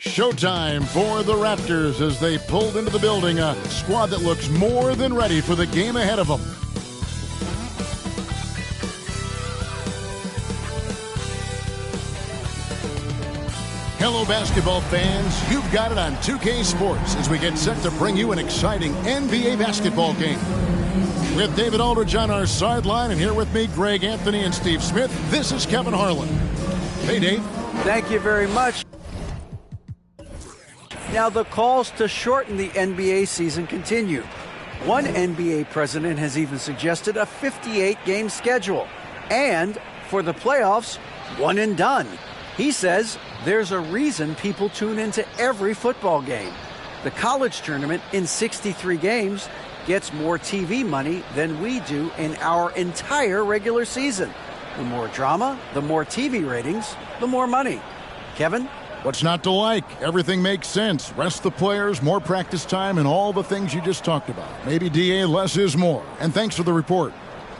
Showtime for the Raptors as they pulled into the building, a squad that looks more than ready for the game ahead of them. Hello, basketball fans. You've got it on 2K Sports as we get set to bring you an exciting NBA basketball game. With David Aldridge on our sideline, and here with me, Greg Anthony and Steve Smith, this is Kevin Harlan. Hey, Dave. Thank you very much. Now, the calls to shorten the NBA season continue. One NBA president has even suggested a 58-game schedule. And for the playoffs, one and done. He says there's a reason people tune into every football game. The college tournament in 63 games gets more TV money than we do in our entire regular season. The more drama, the more TV ratings, the more money. Kevin? What's not to like? Everything makes sense. Rest the players, more practice time, and all the things you just talked about. Maybe DA, less is more. And thanks for the report.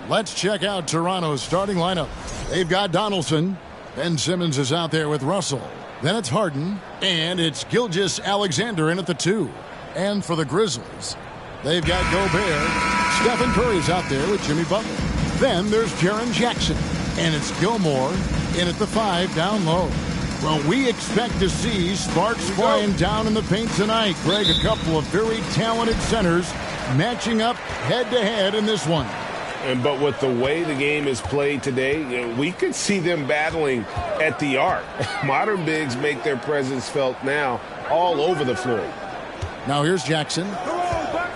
Let's check out Toronto's starting lineup. They've got Donaldson. Ben Simmons is out there with Russell. Then it's Harden. And it's Gilgeous-Alexander in at the 2. And for the Grizzlies, they've got Gobert. Stephen Curry's out there with Jimmy Butler. Then there's Jaren Jackson. And it's Gilmore in at the 5 down low. Well, we expect to see sparks flying down in the paint tonight. Greg, a couple of very talented centers matching up head-to-head in this one. But with the way the game is played today, we could see them battling at the arc. Modern bigs make their presence felt now all over the floor. Now here's Jackson.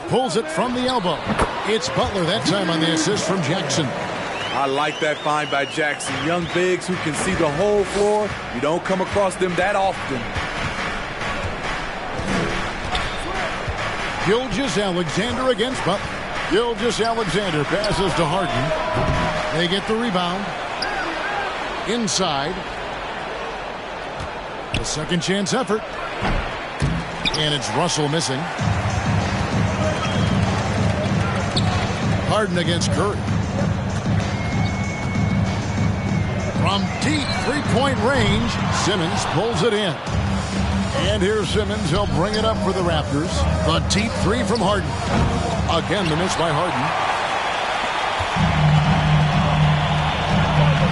Pulls it from the elbow. It's Butler that time on the assist from Jackson. I like that find by Jackson. Young bigs who can see the whole floor. You don't come across them that often. Gilgeous-Alexander against Butler. Gilgeous-Alexander passes to Harden. They get the rebound. Inside. A second chance effort. And it's Russell missing. Harden against Curry. From deep three-point range, Simmons pulls it in. And here's Simmons. He'll bring it up for the Raptors. The deep 3 from Harden. Again, the miss by Harden.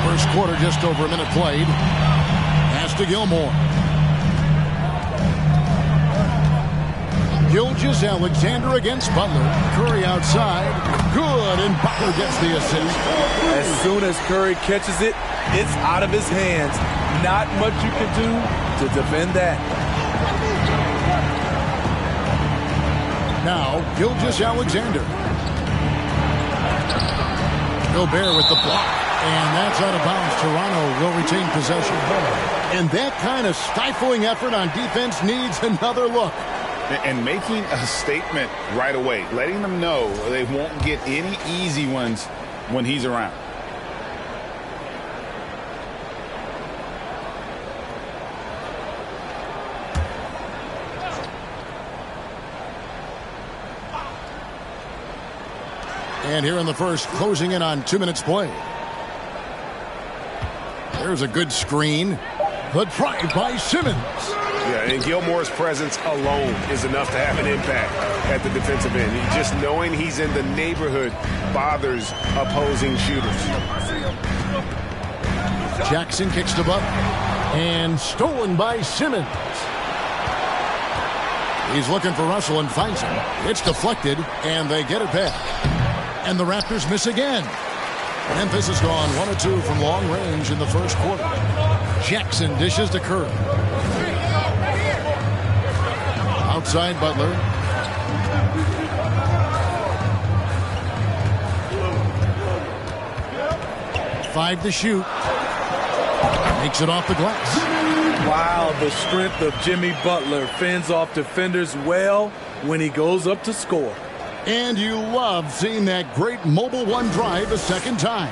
First quarter, just over a minute played. Pass to Gilmore. Gilgeous-Alexander against Butler. Curry outside. Good, and Butler gets the assist. As soon as Curry catches it, it's out of his hands. Not much you can do to defend that. Now, Gilgeous-Alexander. Gobert with the block. And that's out of bounds. Toronto will retain possession. And that kind of stifling effort on defense needs another look. And making a statement right away, letting them know they won't get any easy ones when he's around. And here in the first, closing in on 2 minutes play. There's a good screen, but tried by Simmons. Yeah, and Gilmore's presence alone is enough to have an impact at the defensive end. Just knowing he's in the neighborhood bothers opposing shooters. Jackson kicks to Butler. And stolen by Simmons. He's looking for Russell and finds him. It's deflected, and they get it back. And the Raptors miss again. Memphis has gone 1 of 2 from long range in the first quarter. Jackson dishes to Curry. Outside Butler. Five to shoot. Makes it off the glass. Wow, the strength of Jimmy Butler fends off defenders well when he goes up to score. And you love seeing that great mobile one drive a second time.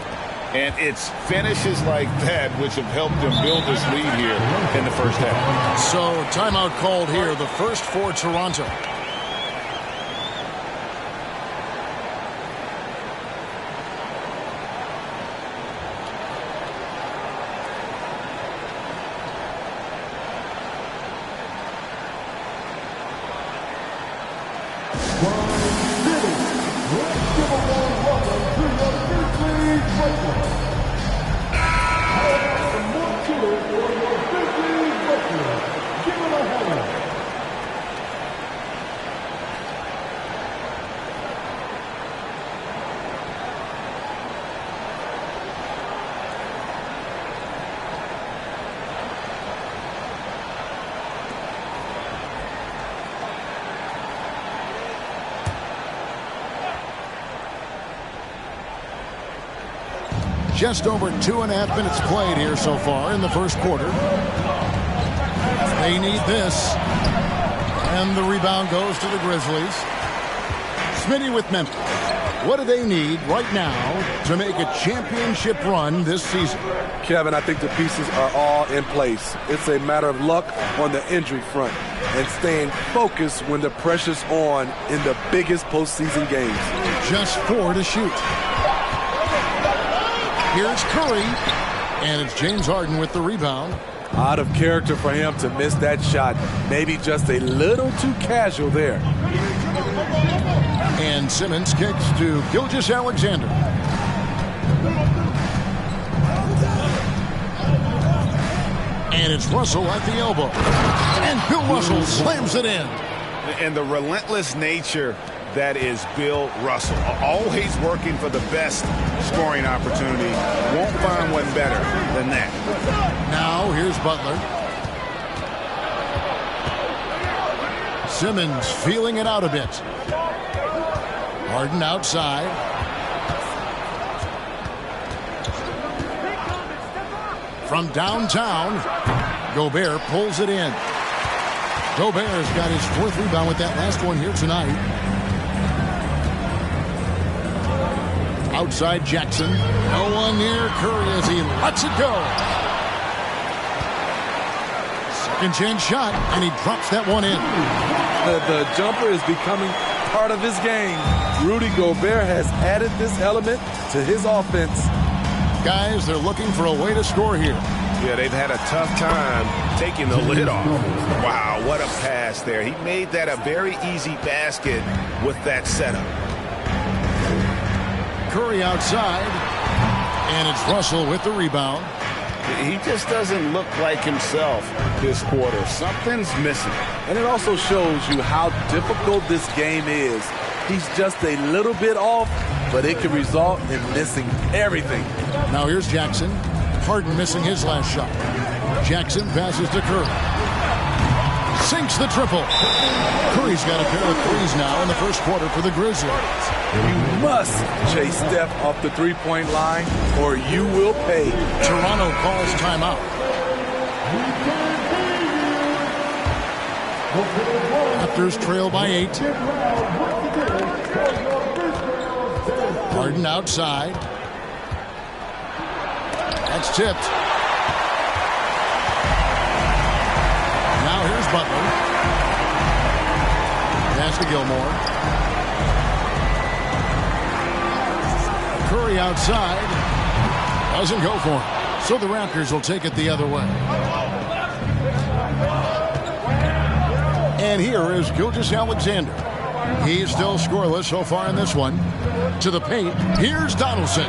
And it's finishes like that which have helped them build this lead here in the first half. So timeout called here, the first for Toronto. Just over 2.5 minutes played here so far in the first quarter. They need this. And the rebound goes to the Grizzlies. Smitty with Memphis. What do they need right now to make a championship run this season? Kevin, I think the pieces are all in place. It's a matter of luck on the injury front and staying focused when the pressure's on in the biggest postseason games. Just 4 to shoot. Here's Curry, and it's James Harden with the rebound. Out of character for him to miss that shot. Maybe just a little too casual there. And Simmons kicks to Gilgeous-Alexander. And it's Russell at the elbow. And Bill Russell slams it in. And the relentless nature that is Bill Russell. Always working for the best scoring opportunity. Won't find one better than that. Now here's Butler. Simmons feeling it out a bit. Harden outside. From downtown, Gobert pulls it in. Gobert's got his 4th rebound with that last one here tonight. Outside Jackson. No one near Curry as he lets it go. Second chance shot, and he drops that one in. The jumper is becoming part of his game. Rudy Gobert has added this element to his offense. Guys, they're looking for a way to score here. Yeah, they've had a tough time taking the lid off. Wow, what a pass there. He made that a very easy basket with that setup. Curry outside, and it's Russell with the rebound. He just doesn't look like himself this quarter. Something's missing. And it also shows you how difficult this game is. He's just a little bit off, but it can result in missing everything. Now here's Jackson. Harden missing his last shot. Jackson passes to Curry. Sinks the triple. Curry's got a pair of threes now in the first quarter for the Grizzlies. You must chase Steph off the three-point line or you will pay. Toronto calls timeout. Raptors trail by 8. Harden outside. That's tipped. Now here's Butler. Pass to Gilmore. Curry outside. Doesn't go for him. So the Raptors will take it the other way. And here is Gilgeous-Alexander. He's still scoreless so far in this one. To the paint. Here's Donaldson.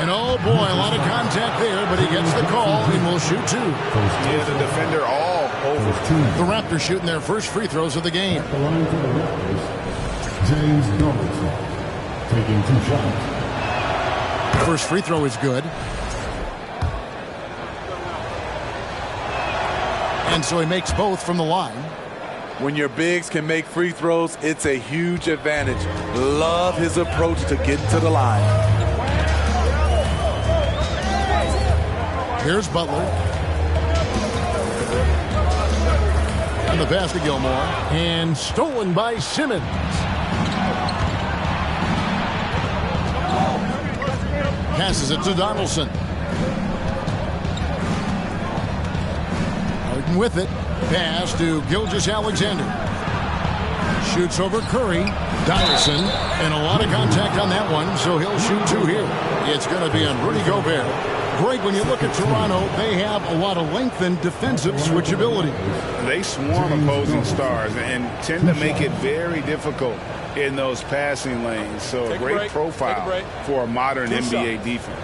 And oh boy, a lot of contact there, but he gets the call and will shoot 2. Yeah, the defender all over. The Raptors shooting their first free throws of the game. James Donaldson taking 2 shots. First free throw is good. And so he makes both from the line. When your bigs can make free throws, it's a huge advantage. Love his approach to getting to the line. Here's Butler. And the pass to Gilmore. And stolen by Simmons. Passes it to Donaldson. Harden with it. Pass to Gilgeous-Alexander. Shoots over Curry. Donaldson. And a lot of contact on that one, so he'll shoot 2 here. It's going to be on Rudy Gobert. Greg, when you look at Toronto, they have a lot of length and defensive switchability. They swarm opposing stars and tend to make it very difficult in those passing lanes. So a great profile for a modern NBA defense.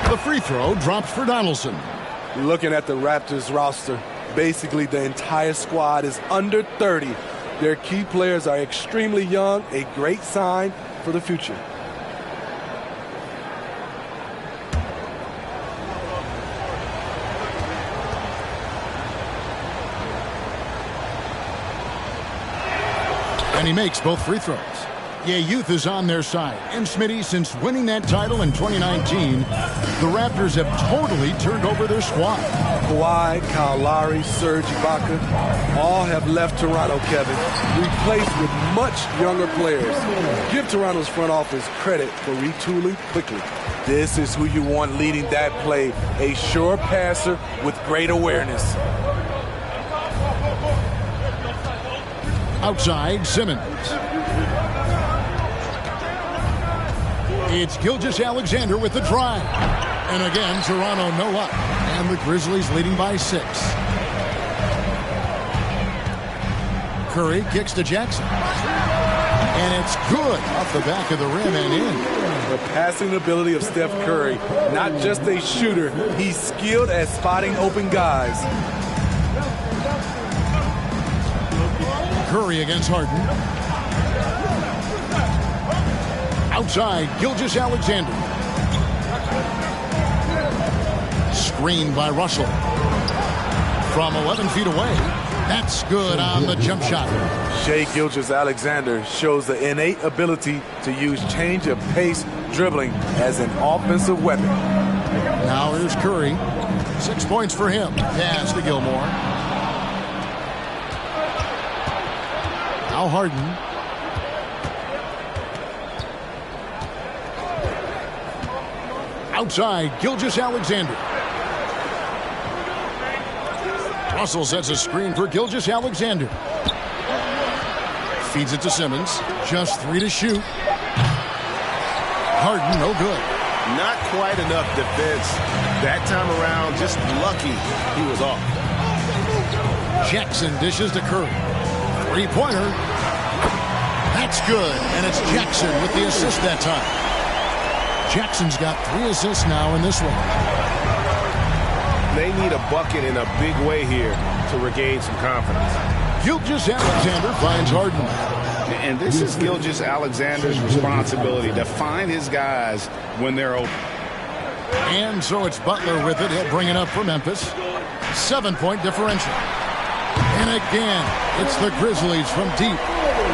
The free throw drops for Donaldson. Looking at the Raptors roster, basically the entire squad is under 30. Their key players are extremely young, a great sign for the future. And he makes both free throws. Yeah, youth is on their side. And Smitty, since winning that title in 2019, the Raptors have totally turned over their squad. Kawhi, Kyle Lowry, Serge Ibaka, all have left Toronto, Kevin, replaced with much younger players. Give Toronto's front office credit for retooling quickly. This is who you want leading that play, a sure passer with great awareness. Outside, Simmons. It's Gilgeous-Alexander with the drive. And again, Toronto no luck. And the Grizzlies leading by 6. Curry kicks to Jackson. And it's good off the back of the rim and in. The passing ability of Steph Curry, not just a shooter, he's skilled at spotting open guys. Curry against Harden. Outside, Gilgeous-Alexander. Screened by Russell. From 11 feet away. That's good on the jump shot. Shai Gilgeous-Alexander shows the innate ability to use change of pace dribbling as an offensive weapon. Now here's Curry. 6 points for him. Pass to Gilmore. Now Harden. Outside, Gilgeous-Alexander. Russell sets a screen for Gilgeous-Alexander. Feeds it to Simmons. Just 3 to shoot. Harden, no good. Not quite enough defense. That time around, just lucky he was off. Jackson dishes to Curry. 3-pointer. That's good. And it's Jackson with the assist that time. Jackson's got 3 assists now in this one. They need a bucket in a big way here to regain some confidence. Gilgeous-Alexander finds Harden. And this is Gilgeous-Alexander's responsibility to find his guys when they're open. And so it's Butler with it. He'll bring it up for Memphis. 7-point differential. And again, it's the Grizzlies from deep.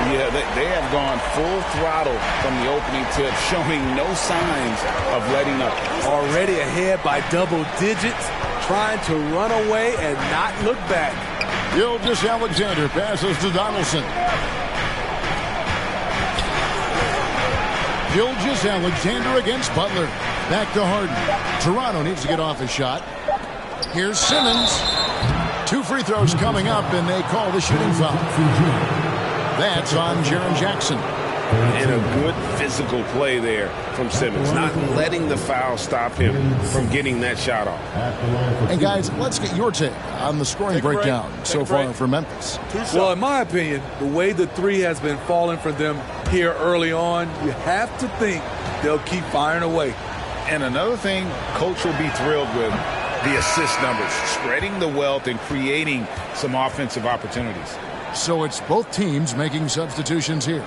Yeah, they have gone full throttle from the opening tip, showing no signs of letting up. Already ahead by double digits, trying to run away and not look back. Gilgeous-Alexander passes to Donaldson. Gilgeous-Alexander against Butler. Back to Harden. Toronto needs to get off his shot. Here's Simmons. 2 free throws coming up, and they call the shooting foul. That's on Jaren Jackson. And a good physical play there from Simmons, not letting the foul stop him from getting that shot off. And guys, let's get your take on the scoring breakdown so far for Memphis. Well, in my opinion, the way the 3 has been falling for them here early on, you have to think they'll keep firing away. And another thing Coach will be thrilled with, the assist numbers, spreading the wealth and creating some offensive opportunities. So it's both teams making substitutions here.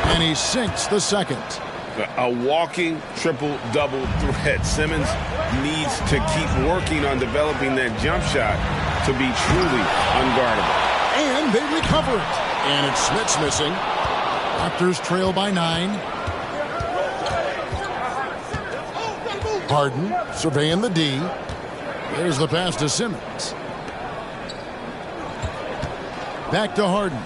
And he sinks the second. A walking triple-double threat. Simmons needs to keep working on developing that jump shot to be truly unguardable. And they recover it. And it's Smith's missing. Raptors trail by 9. Harden surveying the D. There's the pass to Simmons. Back to Harden.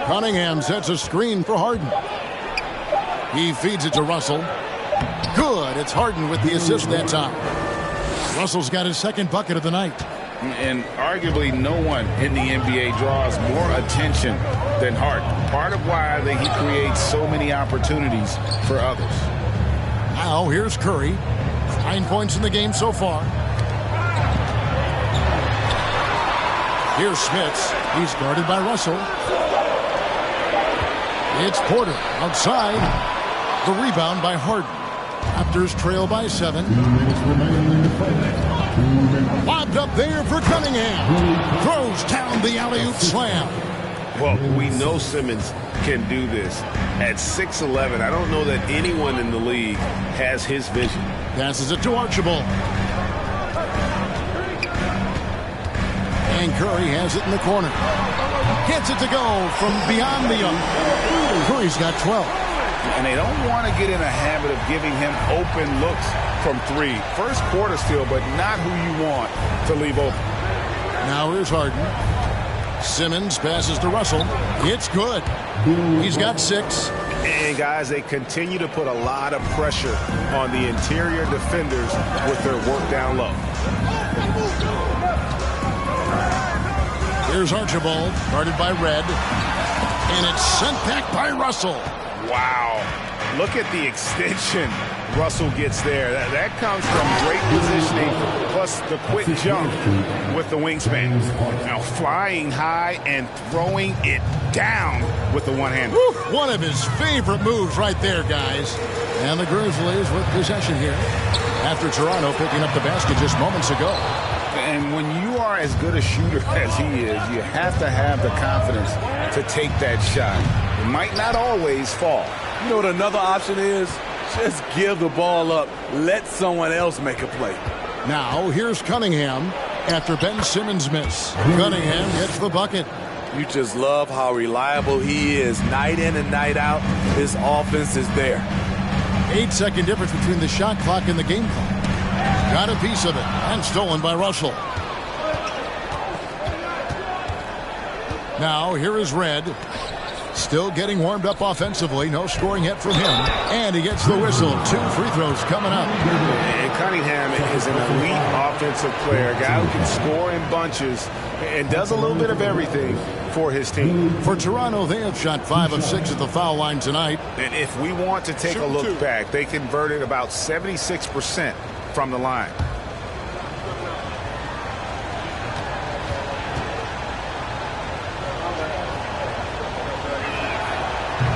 Cunningham sets a screen for Harden. He feeds it to Russell. Good. It's Harden with the assist that time. Russell's got his second bucket of the night. And arguably no one in the NBA draws more attention than Harden. Part of why he creates so many opportunities for others. Now here's Curry. 9 points in the game so far. Here's Smits. He's guarded by Russell. It's Porter outside. The rebound by Harden. Raptors trail by 7. Lobbed up there for Cunningham. Throws down the alley-oop slam. Well, we know Simmons can do this. At 6'11", I don't know that anyone in the league has his vision. Passes it to Archibald. And Curry has it in the corner. Gets it to go from beyond the arc. Curry's got 12. And they don't want to get in a habit of giving him open looks from 3. First quarter still, but not who you want to leave open. Now here's Harden. Simmons passes to Russell. It's good. He's got 6. And guys, they continue to put a lot of pressure on the interior defenders with their work down low. Here's Archibald, guarded by Red. And it's sent back by Russell. Wow. Look at the extension Russell gets there. That comes from great positioning, plus the quick jump with the wingspan. Now flying high and throwing it down with the one-hander. One of his favorite moves right there, guys. And the Grizzlies with possession here after Toronto picking up the basket just moments ago. And when you are as good a shooter as he is, you have to have the confidence to take that shot. It might not always fall. You know what another option is? Just give the ball up. Let someone else make a play. Now here's Cunningham after Ben Simmons' miss. Cunningham gets the bucket. You just love how reliable he is. Night in and night out, his offense is there. 8-second difference between the shot clock and the game clock. Got a piece of it and stolen by Russell. Now here is Red. Still getting warmed up offensively. No scoring yet from him. And he gets the whistle. 2 free throws coming up. And Cunningham is an elite offensive player. A guy who can score in bunches and does a little bit of everything for his team. For Toronto, they have shot 5 of 6 at the foul line tonight. And if we want to take a look back, they converted about 76% from the line.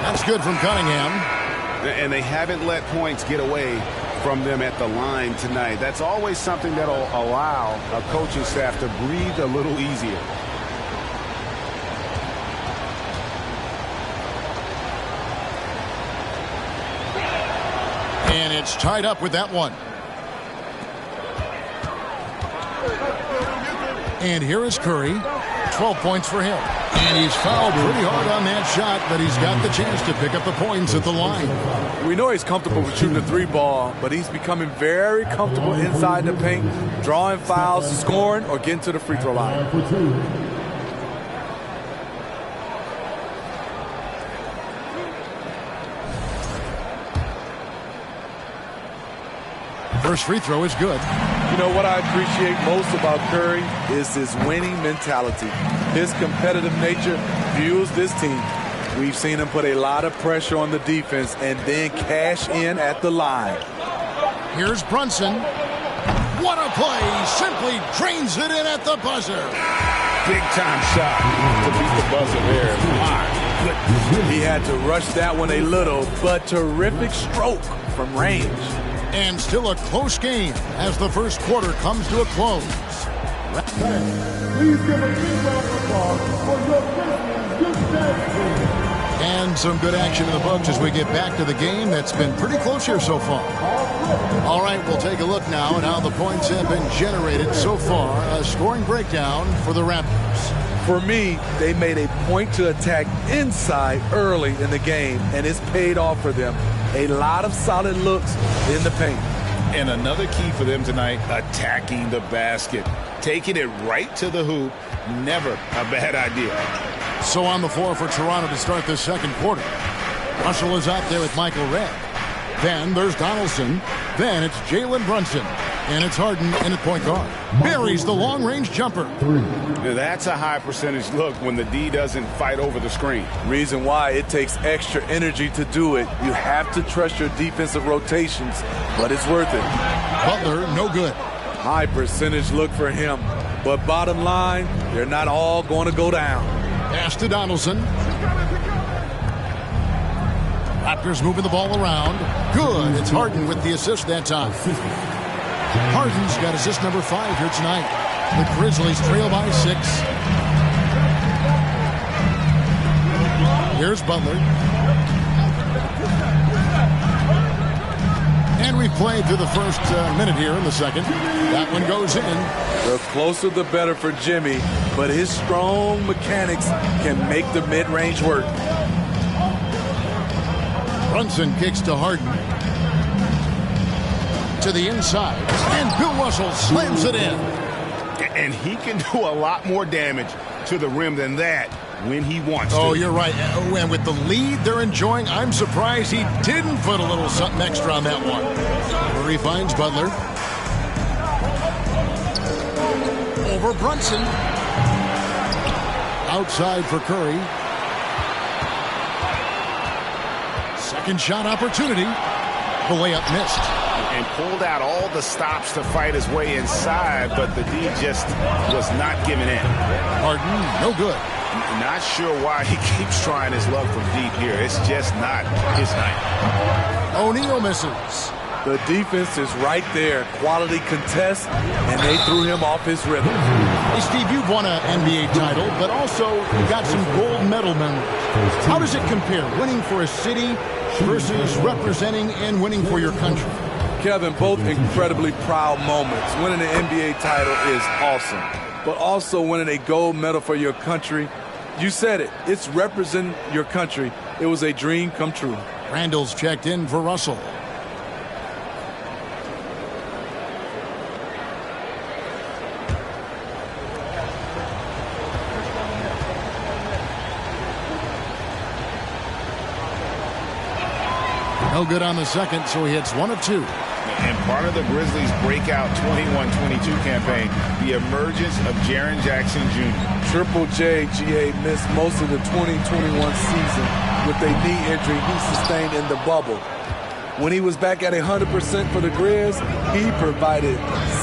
That's good from Cunningham. And they haven't let points get away from them at the line tonight. That's always something that'll allow a coaching staff to breathe a little easier. And it's tied up with that one. And here is Curry. 12 points for him. And he's fouled pretty hard on that shot, but he's got the chance to pick up the points at the line. We know he's comfortable with shooting the 3 ball, but he's becoming very comfortable inside the paint, drawing fouls, scoring, or getting to the free throw line. First free throw is good. You know what I appreciate most about Curry is his winning mentality. His competitive nature fuels this team. We've seen him put a lot of pressure on the defense and then cash in at the line. Here's Brunson. What a play. Simply drains it in at the buzzer. Big time shot to beat the buzzer there. My goodness. He had to rush that one a little, but terrific stroke from range. And still a close game as the first quarter comes to a close. Please give a big round of applause for your Grizzlies team. And some good action in the books as we get back to the game that's been pretty close here so far. All right, we'll take a look now at how the points have been generated so far. A scoring breakdown for the Raptors. For me, they made a point to attack inside early in the game, and it's paid off for them. A lot of solid looks in the paint. And another key for them tonight, attacking the basket. Taking it right to the hoop, never a bad idea. So on the floor for Toronto to start this second quarter. Russell is out there with Michael Redd. Then there's Donaldson. Then it's Jalen Brunson. And it's Harden in at point guard. Buries the long-range jumper. That's a high percentage look when the D doesn't fight over the screen. Reason why it takes extra energy to do it. You have to trust your defensive rotations, but it's worth it. Butler, no good. High percentage look for him. But bottom line, they're not all going to go down. Pass to Donaldson. Raptors moving the ball around. Good. It's Harden with the assist that time. Harden's got assist number 5 here tonight. The Grizzlies trail by 6. Here's Butler. And we've played through the first minute here in the second. That one goes in. The closer the better for Jimmy, but his strong mechanics can make the mid-range work. Brunson kicks to Harden. To the inside. And Bill Russell slams it in. And he can do a lot more damage to the rim than that when he wants to. Oh, you're right. And with the lead they're enjoying, I'm surprised he didn't put a little something extra on that one. Murray finds Butler. Over Brunson. Outside for Curry. Second shot opportunity. The layup missed. And pulled out all the stops to fight his way inside, but the D just was not giving in. Harden, no good. Not sure why he keeps trying his luck from deep here. It's just not his night. O'Neal misses. The defense is right there. Quality contest, and they threw him off his rhythm. Hey, Steve, you've won an NBA title, but also you got some gold medal memories. How does it compare, winning for a city versus representing and winning for your country? Kevin, both incredibly proud moments. Winning an NBA title is awesome, but also winning a gold medal for your country, you said it, it's representing your country. It was a dream come true. Randall's checked in for Russell. No good on the second, so he hits 1 of 2. And part of the Grizzlies' breakout 21-22 campaign, the emergence of Jaren Jackson Jr. Triple J, GA, missed most of the 2021 season with a knee injury he sustained in the bubble. When he was back at 100% for the Grizz, he provided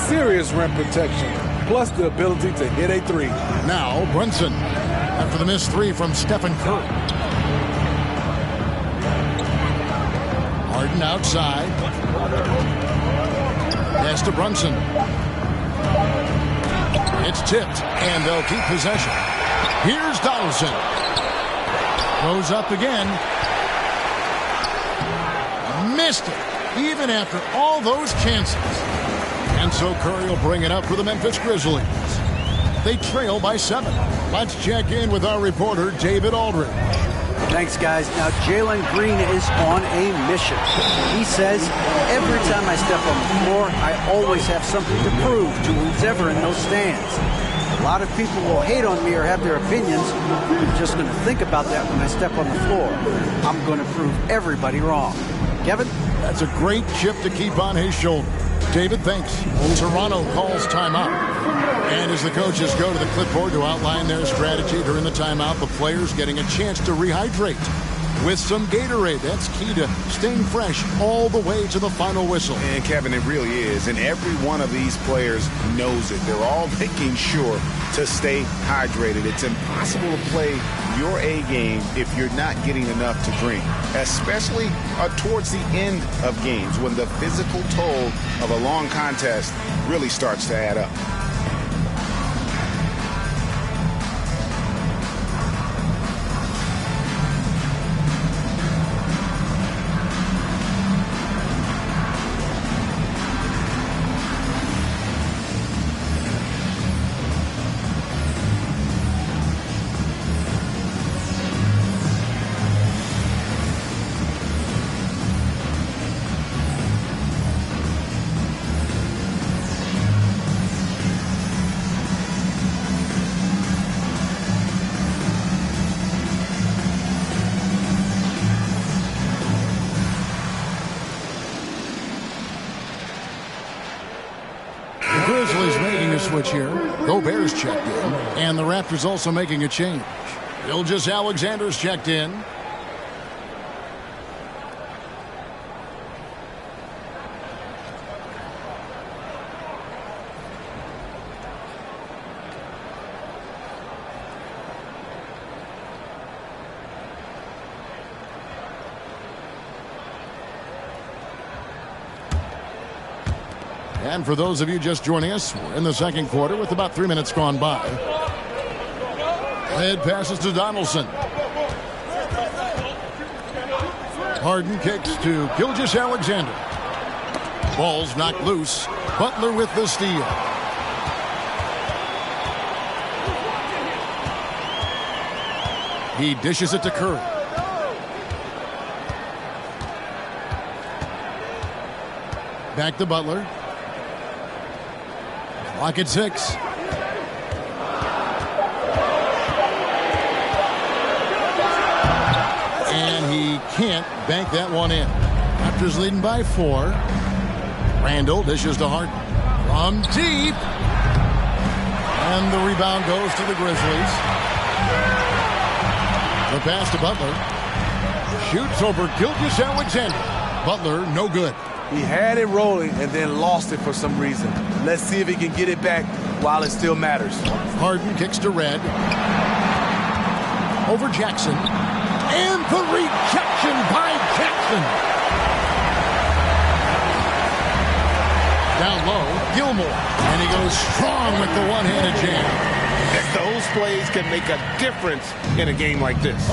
serious rim protection, plus the ability to hit a 3. Now Brunson, after the missed 3 from Stephen Curry. Harden outside. Pass to Brunson. It's tipped, and they'll keep possession. Here's Donaldson. Goes up again. Missed it, even after all those chances. And so Curry will bring it up for the Memphis Grizzlies. They trail by 7. Let's check in with our reporter, David Aldridge. Thanks, guys. Now, Jalen Green is on a mission. He says, every time I step on the floor, I always have something to prove to who's ever in those stands. A lot of people will hate on me or have their opinions. I'm just going to think about that when I step on the floor. I'm going to prove everybody wrong. Kevin? That's a great chip to keep on his shoulder. David, thanks. Toronto calls timeout. And as the coaches go to the clipboard to outline their strategy during the timeout, the players getting a chance to rehydrate with some Gatorade. That's key to staying fresh all the way to the final whistle. And Kevin, it really is. And every one of these players knows it. They're all making sure to stay hydrated. It's impossible to play your A game if you're not getting enough to drink, especially towards the end of games when the physical toll of a long contest really starts to add up. Grizzlies making a switch here. Gobert's checked in. And the Raptors also making a change. Gilgeous-Alexander's checked in. And for those of you just joining us, we're in the second quarter with about 3 minutes gone by. Head passes to Donaldson. Harden kicks to Gilgeous-Alexander. Ball's knocked loose. Butler with the steal. He dishes it to Curry. Back to Butler. Clock at 6. And he can't bank that one in. Raptors leading by 4. Randall dishes to Harden. From deep. And the rebound goes to the Grizzlies. The pass to Butler. Shoots over Gilgeous-Alexander. Butler, no good. He had it rolling and then lost it for some reason. Let's see if he can get it back while it still matters. Harden kicks to Red. Over Jackson. And the rejection by Jackson. Down low, Gilmore. And he goes strong with the one-handed jam. Those plays can make a difference in a game like this.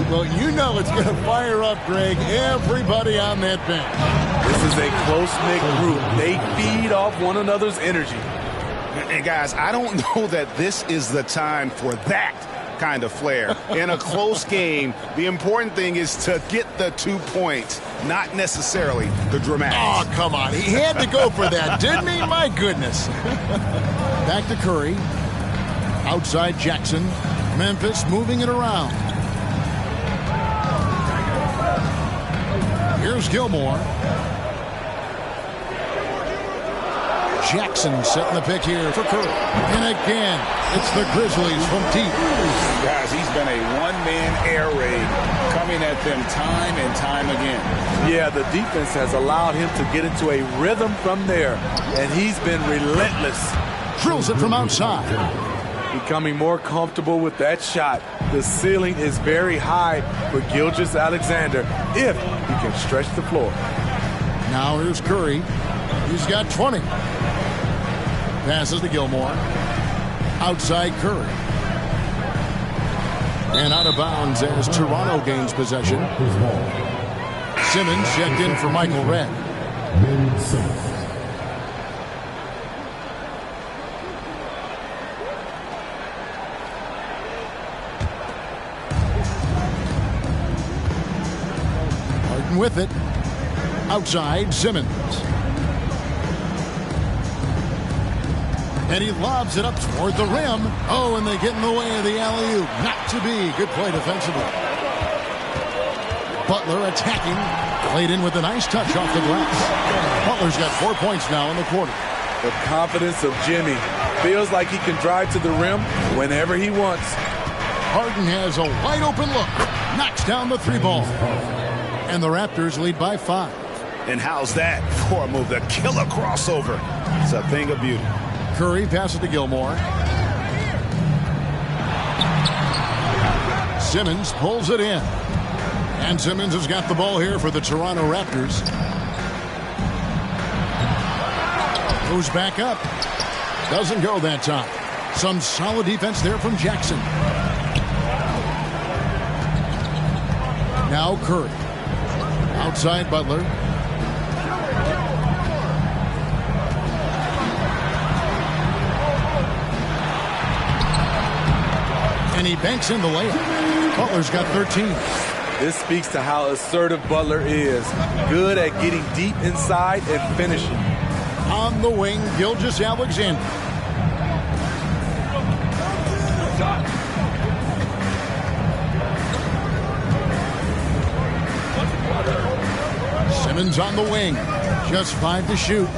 Well, you know it's going to fire up, Greg, everybody on that bench. This is a close-knit group. They feed off one another's energy. And guys, I don't know that this is the time for that kind of flair. In a close game, the important thing is to get the 2 points, not necessarily the dramatics. Oh, come on. He had to go for that, didn't he? My goodness. Back to Curry. Outside Jackson. Memphis moving it around. Here's Gilmore. Jackson setting the pick here for Curry. And again, it's the Grizzlies from deep. Guys, he's been a one-man air raid coming at them time and time again. Yeah, the defense has allowed him to get into a rhythm from there, and he's been relentless. Drills it from outside. Becoming more comfortable with that shot. The ceiling is very high for Gilgeous-Alexander if he can stretch the floor. Now here's Curry. He's got 20. Passes to Gilmore. Outside Curry. And out of bounds as Toronto gains possession. Simmons checked in for Michael Redd. Harden with it. Outside Simmons. And he lobs it up toward the rim. Oh, and they get in the way of the alley-oop. Not to be. Good play defensively. Butler attacking. Played in with a nice touch off the glass. Butler's got 4 points now in the quarter. The confidence of Jimmy. Feels like he can drive to the rim whenever he wants. Harden has a wide open look. Knocks down the 3-ball. And the Raptors lead by 5. And how's that for a move? The killer crossover. It's a thing of beauty. Curry passes to Gilmore. Simmons pulls it in. And Simmons has got the ball here for the Toronto Raptors. Goes back up. Doesn't go that time. Some solid defense there from Jackson. Now Curry. Outside Butler. And he banks in the layup. Butler's got 13. This speaks to how assertive Butler is. Good at getting deep inside and finishing. On the wing, Gilgeous-Alexander. Simmons on the wing. Just 5 to shoot.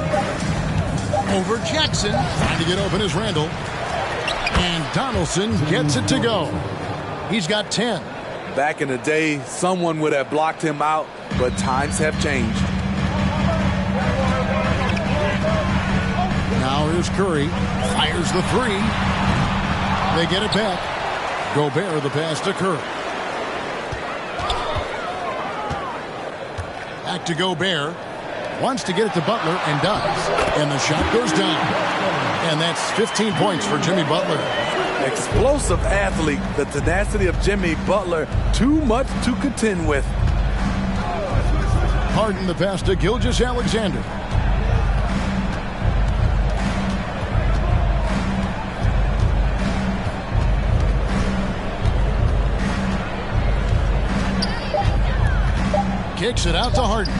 Over Jackson. Trying to get open is Randall. And Donaldson gets it to go. He's got 10. Back in the day, someone would have blocked him out, but times have changed. Now here's Curry. Fires the three. They get it back. Gobert the pass to Curry. Back to Gobert. Wants to get it to Butler and does. And the shot goes down. And that's 15 points for Jimmy Butler. Explosive athlete. The tenacity of Jimmy Butler, too much to contend with. Harden the pass to Gilgeous-Alexander. Kicks it out to Harden.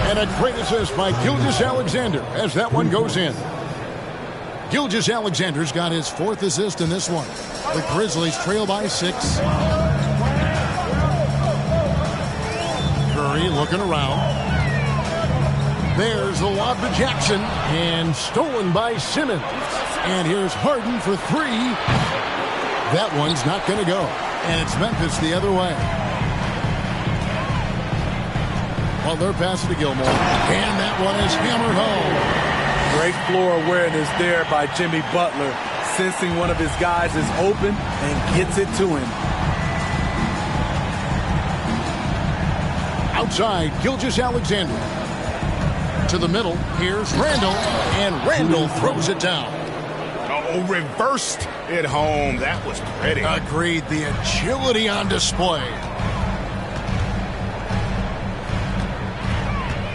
And a great assist by Gilgeous-Alexander as that one goes in. Gilgeous-Alexander's got his 4th assist in this one. The Grizzlies trail by 6. Curry looking around. There's the lob to Jackson. And stolen by Simmons. And here's Harden for 3. That one's not going to go. And it's Memphis the other way. Butler passes to Gilmore. And that one is hammered home. Great floor awareness there by Jimmy Butler, sensing one of his guys is open and gets it to him. Outside, Gilgeous-Alexander. To the middle, here's Randall. And Randall throws it down. Oh, reversed it home. That was pretty. Agreed. The agility on display.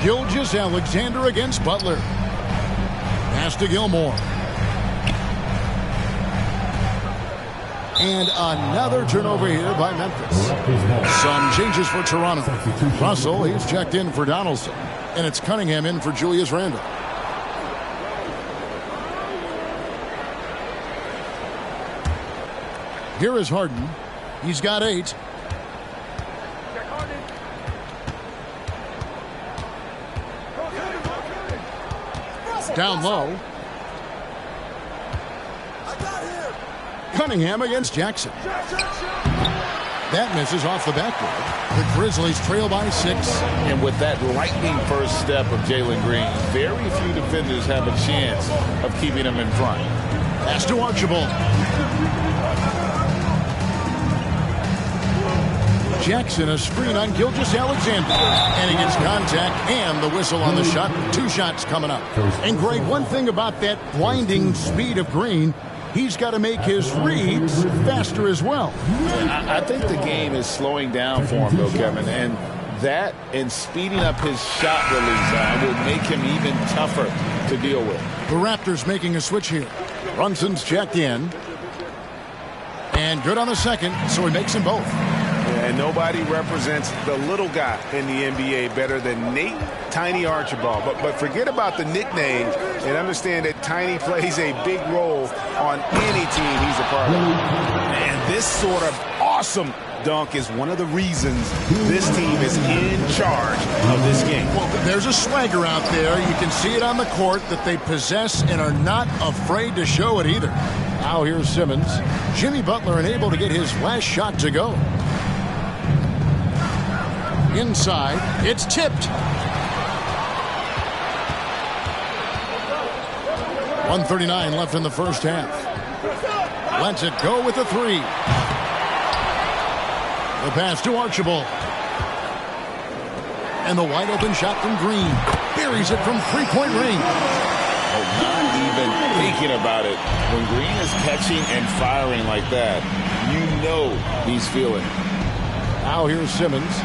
Gilgeous-Alexander against Butler. Pass to Gilmore. And another turnover here by Memphis. Some changes for Toronto. Russell, he's checked in for Donaldson. And it's Cunningham in for Julius Randle. Here is Harden. He's got 8. Down low. Cunningham against Jackson. That misses off the backboard. The Grizzlies trail by 6. And with that lightning first step of Jalen Green, very few defenders have a chance of keeping him in front. Pass to Archibald. Jackson, a screen on Gilgeous-Alexander. And he gets contact and the whistle on the shot. 2 shots coming up. And Greg, one thing about that blinding speed of Green, he's got to make his reads faster as well. I think the game is slowing down for him, though, Kevin. And that and speeding up his shot release will make him even tougher to deal with. The Raptors making a switch here. Brunson's checked in. And good on the second, so he makes them both. And nobody represents the little guy in the NBA better than Nate Tiny Archibald. But forget about the nicknames and understand that Tiny plays a big role on any team he's a part of. And this sort of awesome dunk is one of the reasons this team is in charge of this game. Well, there's a swagger out there. You can see it on the court that they possess and are not afraid to show it either. Now here's Simmons. Jimmy Butler unable to get his last shot to go. Inside, it's tipped. 1:39 left in the first half. Lets it go with the 3. The pass to Archibald. And the wide open shot from Green. Buries it from 3-point range. Oh, not even thinking about it. When Green is catching and firing like that, you know he's feeling it. Now here's Simmons.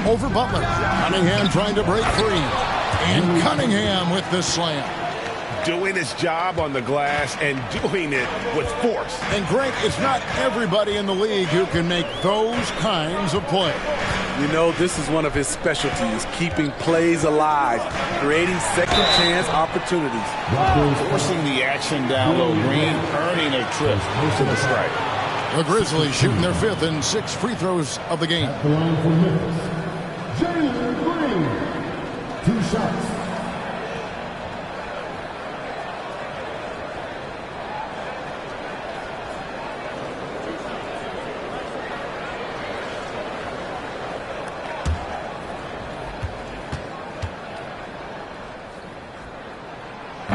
Over Butler. Cunningham trying to break free. And Cunningham with the slam. Doing his job on the glass and doing it with force. And Greg, it's not everybody in the league who can make those kinds of plays. You know, this is one of his specialties, keeping plays alive, creating second chance opportunities. Forcing the action down low. Green earning a trip to the strike. The Grizzlies shooting their 5th and 6th free throws of the game. shots.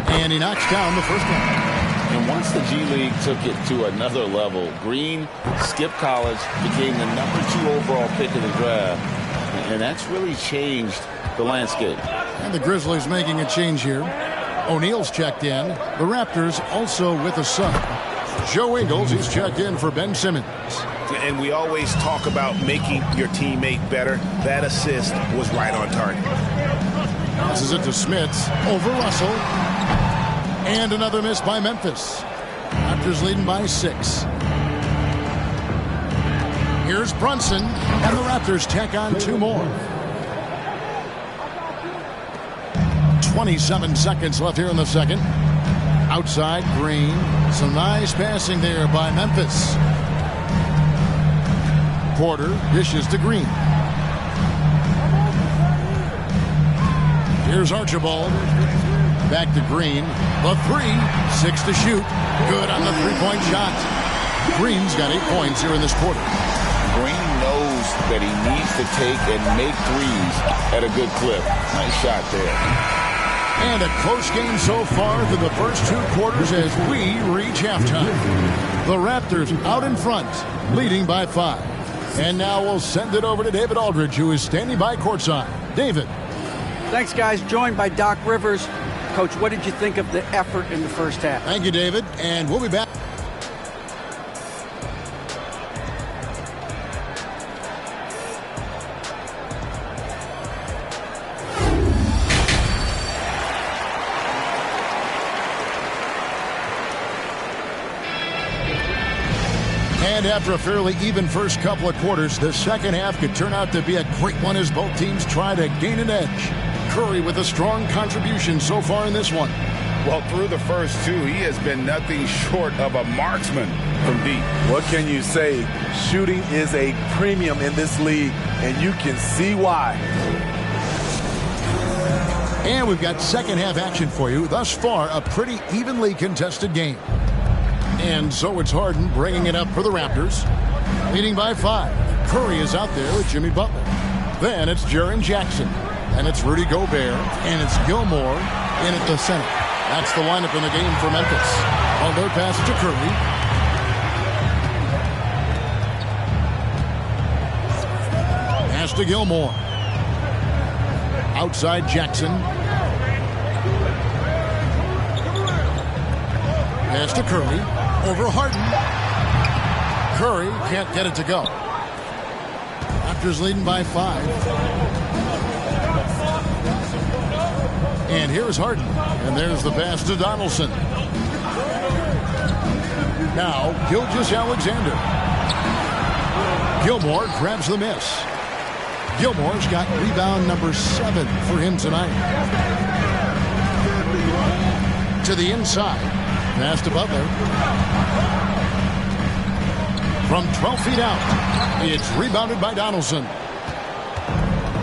And he knocks down the first one. And once the G League took it to another level, Green skipped college, became the #2 overall pick of the draft. And that's really changed the landscape. And the Grizzlies making a change here. O'Neal's checked in. The Raptors also with a sub. Joe Ingles, he's checked in for Ben Simmons. And we always talk about making your teammate better. That assist was right on target. Passes it to Smits over Russell. And another miss by Memphis. Raptors leading by 6. Here's Brunson, and the Raptors tack on 2 more. 27 seconds left here in the second. Outside, Green. Some nice passing there by Memphis. Porter dishes to Green. Here's Archibald. Back to Green. The 3. 6 to shoot. Good on the three-point shot. Green's got 8 points here in this quarter. Green knows that he needs to take and make threes at a good clip. Nice shot there. And a close game so far through the first 2 quarters as we reach halftime. The Raptors out in front, leading by 5. And now we'll send it over to David Aldridge, who is standing by courtside. David. Thanks, guys. Joined by Doc Rivers. Coach, what did you think of the effort in the first half? Thank you, David. And we'll be back. And after a fairly even first couple of quarters, the second half could turn out to be a great one as both teams try to gain an edge. Curry with a strong contribution so far in this one. Well, through the first 2, he has been nothing short of a marksman from deep. What can you say? Shooting is a premium in this league, and you can see why. And we've got second half action for you. Thus far, a pretty evenly contested game. And so it's Harden bringing it up for the Raptors. Leading by 5. Curry is out there with Jimmy Butler. Then it's Jaren Jackson. And it's Rudy Gobert. And it's Gilmore in at the center. That's the lineup in the game for Memphis. Butler passes to Curry. Pass to Gilmore. Outside Jackson. Pass to Curry. Over Harden. Curry can't get it to go. Raptors leading by 5. And here's Harden. And there's the pass to Donaldson. Now, Gilgeous-Alexander. Gilmore grabs the miss. Gilmore's got rebound number 7 for him tonight. To the inside. Pass to Butler. From 12 feet out, it's rebounded by Donaldson.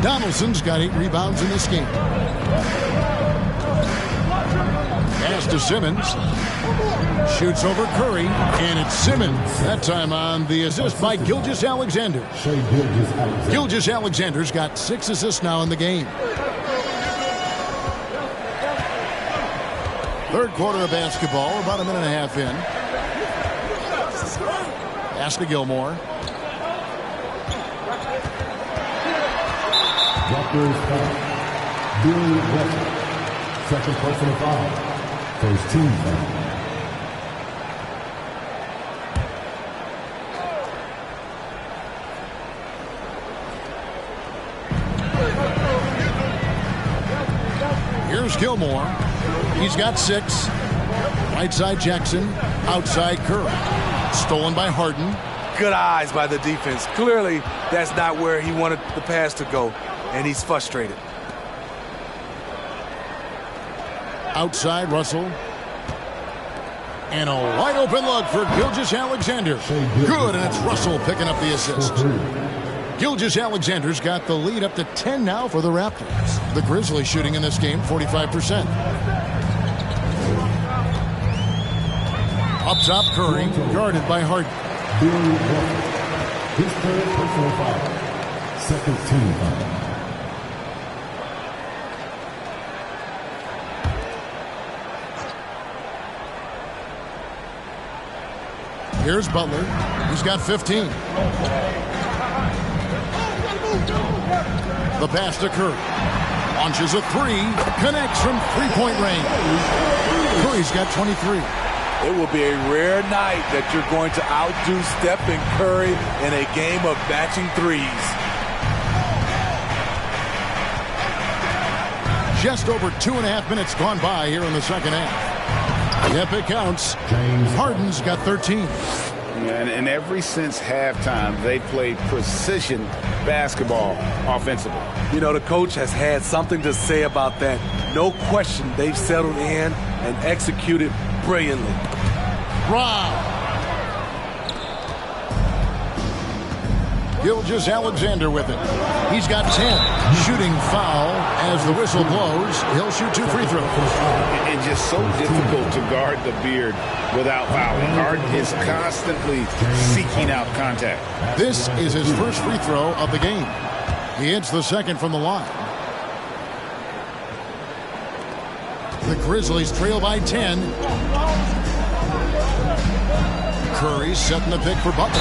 Donaldson's got 8 rebounds in this game. Pass to Simmons. Shoots over Curry, and it's Simmons. That time on the assist by Gilgeous-Alexander. Gilgeous-Alexander's got 6 assists now in the game. Third quarter of basketball, about a minute and a half in. Pass to Gilmore. Raptors foul. Billy Russell. Second personal foul. First team foul. Here's Gilmore. He's got 6. Right side Jackson. Outside Curry. Stolen by Harden. Good eyes by the defense. Clearly, that's not where he wanted the pass to go, and he's frustrated. Outside Russell. And a wide open look for Gilgeous-Alexander. Good, and it's Russell picking up the assist. Gilgeous-Alexander's got the lead up to 10 now for the Raptors. The Grizzlies shooting in this game 45%. Up top, Curry, guarded by Harden. His third personal foul. Second team foul. Here's Butler. He's got 15. The pass to Curry. Launches a three. Connects from three-point range. Curry's got 23. It will be a rare night that you're going to outdo Stephen Curry in a game of matching threes. Just over 2.5 minutes gone by here in the second half. Yep, it counts. Harden's got 13. And ever since halftime, they played precision basketball offensively. You know, the coach has had something to say about that. No question, they've settled in and executed brilliantly. Wow. Gilgeous-Alexander with it. He's got 10. Shooting foul as the whistle blows. He'll shoot 2 free throws. It's just so difficult to guard the beard without fouling. Harden is constantly seeking out contact. This is his first free throw of the game. He hits the second from the line. The Grizzlies trail by 10. Curry setting the pick for Butler.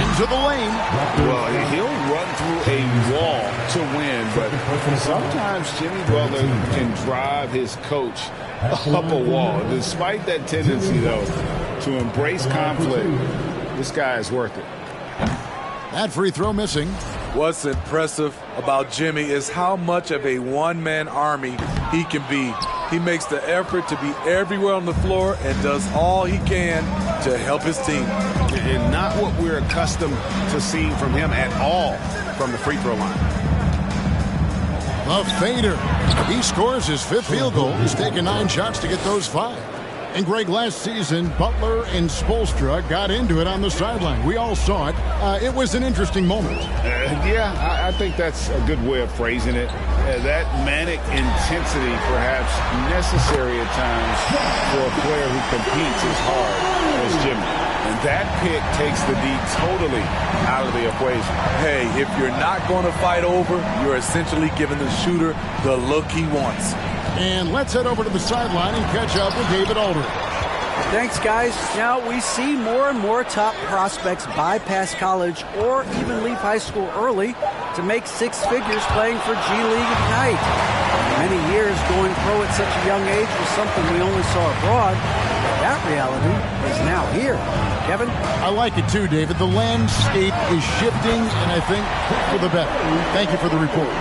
Into the lane. Well, he'll run through a wall to win, but sometimes Jimmy Butler can drive his coach up a wall. Despite that tendency, though, to embrace conflict, this guy is worth it. That free throw missing. What's impressive about Jimmy is how much of a one-man army he can be. He makes the effort to be everywhere on the floor and does all he can to help his team. And not what we're accustomed to seeing from him at all from the free throw line. The fader. He scores his 5th field goal. He's taken 9 shots to get those 5. And Greg, last season, Butler and Spoelstra got into it on the sideline. We all saw it. It was an interesting moment. Yeah, I think that's a good way of phrasing it. That manic intensity, perhaps necessary at times for a player who competes as hard as Jimmy. And that pick takes the D totally out of the equation. Hey, if you're not going to fight over, you're essentially giving the shooter the look he wants. And let's head over to the sideline and catch up with David Aldridge. Thanks, guys. Now, we see more and more top prospects bypass college or even leave high school early to make 6 figures playing for G League Ignite. For many years, going pro at such a young age was something we only saw abroad. That reality is now here. Kevin? I like it too, David. The landscape is shifting, and I think for the better. Thank you for the report.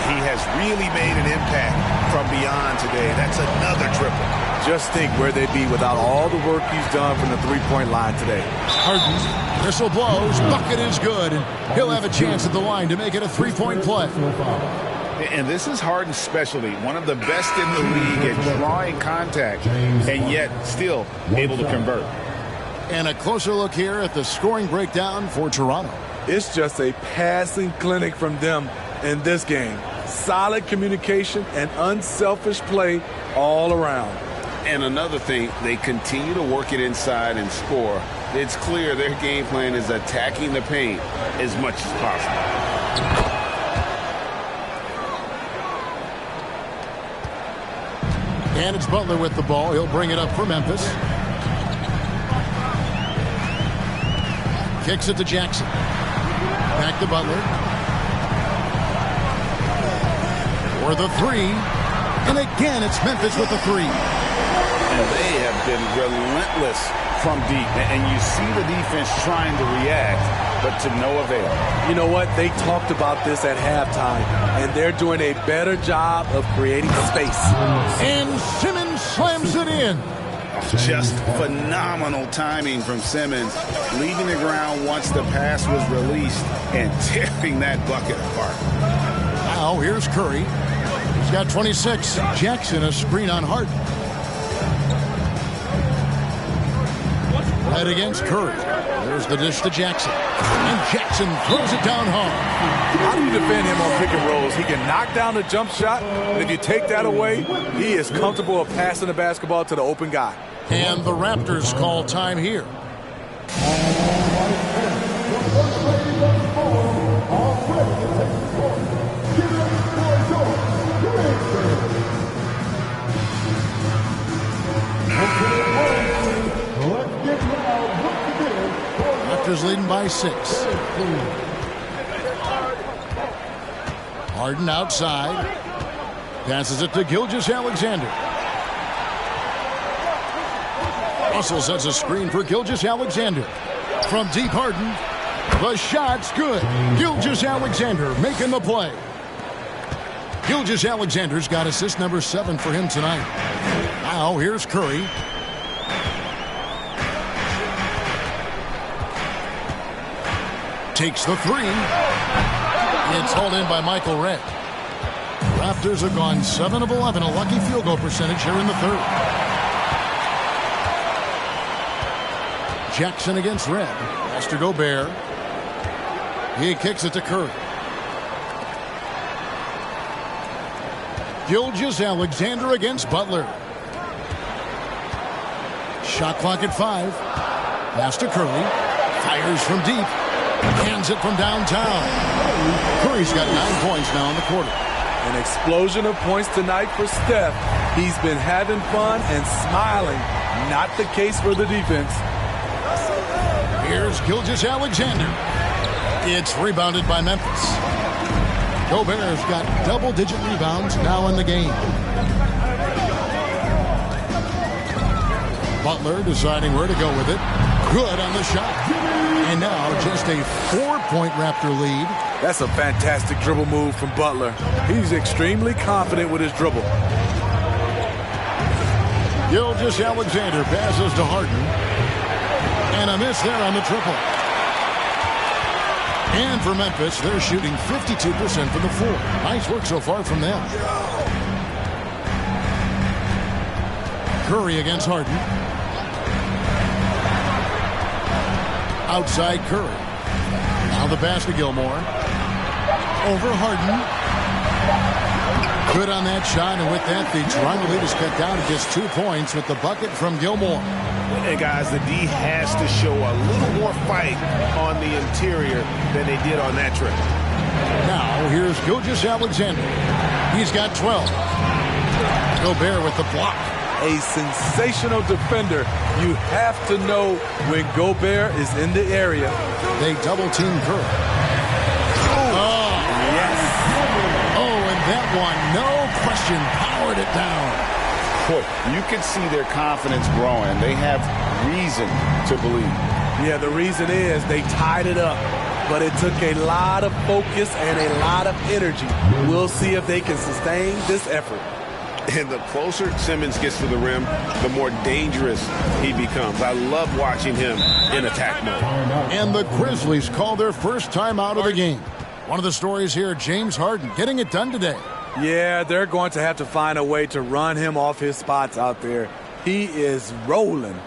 He has really made an impact from beyond today. That's another triple. Just think where they'd be without all the work he's done from the three-point line today. Harden, whistle blows, bucket is good, and he'll have a chance at the line to make it a 3-point play. And this is Harden's specialty, one of the best in the league at drawing contact, and yet still able to convert. And a closer look here at the scoring breakdown for Toronto. It's just a passing clinic from them in this game. Solid communication and unselfish play all around. And another thing, they continue to work it inside and score. It's clear their game plan is attacking the paint as much as possible. And it's Butler with the ball. He'll bring it up for Memphis. Kicks it to Jackson. Back to Butler. For the 3. And again, it's Memphis with the 3. And they have been relentless from deep. And you see the defense trying to react, but to no avail. You know what? They talked about this at halftime, and they're doing a better job of creating space. And Simmons slams it in. Just phenomenal timing from Simmons, leaving the ground once the pass was released and tearing that bucket apart. Now here's Curry. He's got 26. Jackson a screen on Harden. Right against Curry. There's the dish to Jackson. And Jackson throws it down hard. How do you defend him on pick and rolls? He can knock down the jump shot, and if you take that away, he is comfortable of passing the basketball to the open guy. And the Raptors call time here. Raptors leading by 6. Harden outside. Passes it to Gilgeous-Alexander. Russell sets a screen for Gilgeous-Alexander. From deep, Harden. The shot's good. Gilgeous-Alexander making the play. Gilgeous-Alexander's got assist number 7 for him tonight. Now here's Curry. Takes the 3. It's hauled in by Michael Redd. Raptors have gone 7 of 11, a lucky field goal percentage here in the 3rd. Jackson against Redd. Pass to Gobert. He kicks it to Curry. Gilgeous-Alexander against Butler. Shot clock at 5. Pass to Curry. Fires from deep. Hands it from downtown. Curry's got 9 points now in the quarter. An explosion of points tonight for Steph. He's been having fun and smiling. Not the case for the defense. Here's Gilgeous-Alexander. It's rebounded by Memphis. Gobert's got double-digit rebounds now in the game. Butler deciding where to go with it. Good on the shot. And now just a 4-point Raptor lead. That's a fantastic dribble move from Butler. He's extremely confident with his dribble. Gilgeous-Alexander passes to Harden. And a miss there on the triple. And for Memphis, they're shooting 52% from the floor. Nice work so far from them. Curry against Harden. Outside Curry. Now the pass to Gilmore. Over Harden. Good on that shot, and with that, the Toronto lead is cut down to just 2 points with the bucket from Gilmore. And guys, the D has to show a little more fight on the interior than they did on that trip. Now, here's Gilgeous-Alexander. He's got 12. Gobert with the block. A sensational defender. You have to know when Gobert is in the area. They double-team Curry. Oh, yes. Oh, and that one, no question, powered it down. Boy, you can see their confidence growing. They have reason to believe. Yeah, the reason is they tied it up. But it took a lot of focus and a lot of energy. We'll see if they can sustain this effort. And the closer Simmons gets to the rim, the more dangerous he becomes. I love watching him in attack mode. And the Grizzlies call their first time out of the game. One of the stories here, James Harden getting it done today. Yeah, they're going to have to find a way to run him off his spots out there. He is rolling.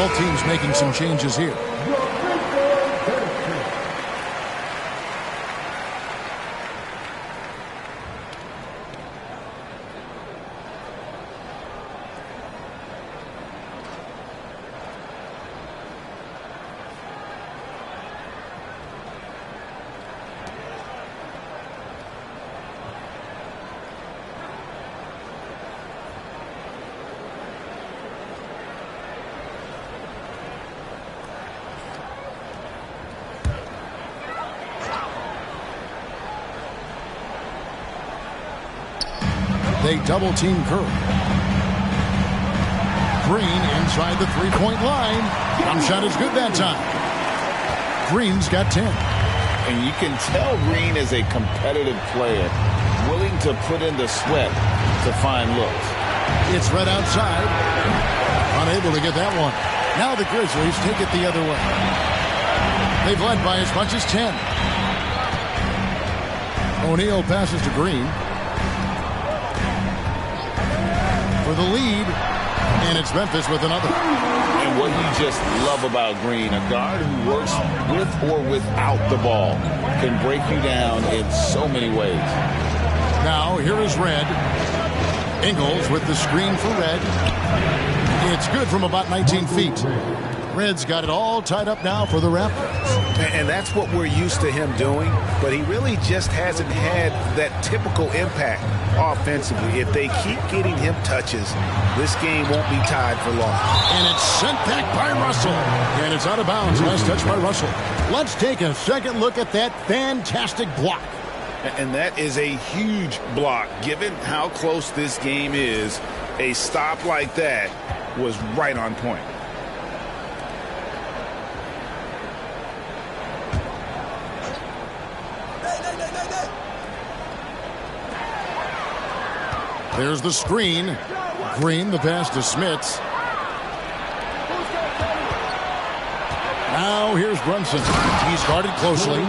Both teams making some changes here. They double-team Curry. Green inside the three-point line. Jump shot is good that time. Green's got 10. And you can tell Green is a competitive player, willing to put in the sweat to find looks. It's right outside. Unable to get that one. Now the Grizzlies take it the other way. They've led by as much as 10. O'Neal passes to Green for the lead, and it's Memphis with another. And what you just love about Green, a guard who works with or without the ball, can break you down in so many ways. Now here is Red. Ingles with the screen for Red. It's good from about 19 feet. Red's got it all tied up now for the Raptors. And that's what we're used to him doing, but he really just hasn't had that typical impact offensively. If they keep getting him touches, this game won't be tied for long. And it's sent back by Russell. And it's out of bounds. Last touch by Russell. Let's take a second look at that fantastic block. And that is a huge block. Given how close this game is, a stop like that was right on point. There's the screen. Green, the pass to Smits. Now here's Brunson. He's guarded closely.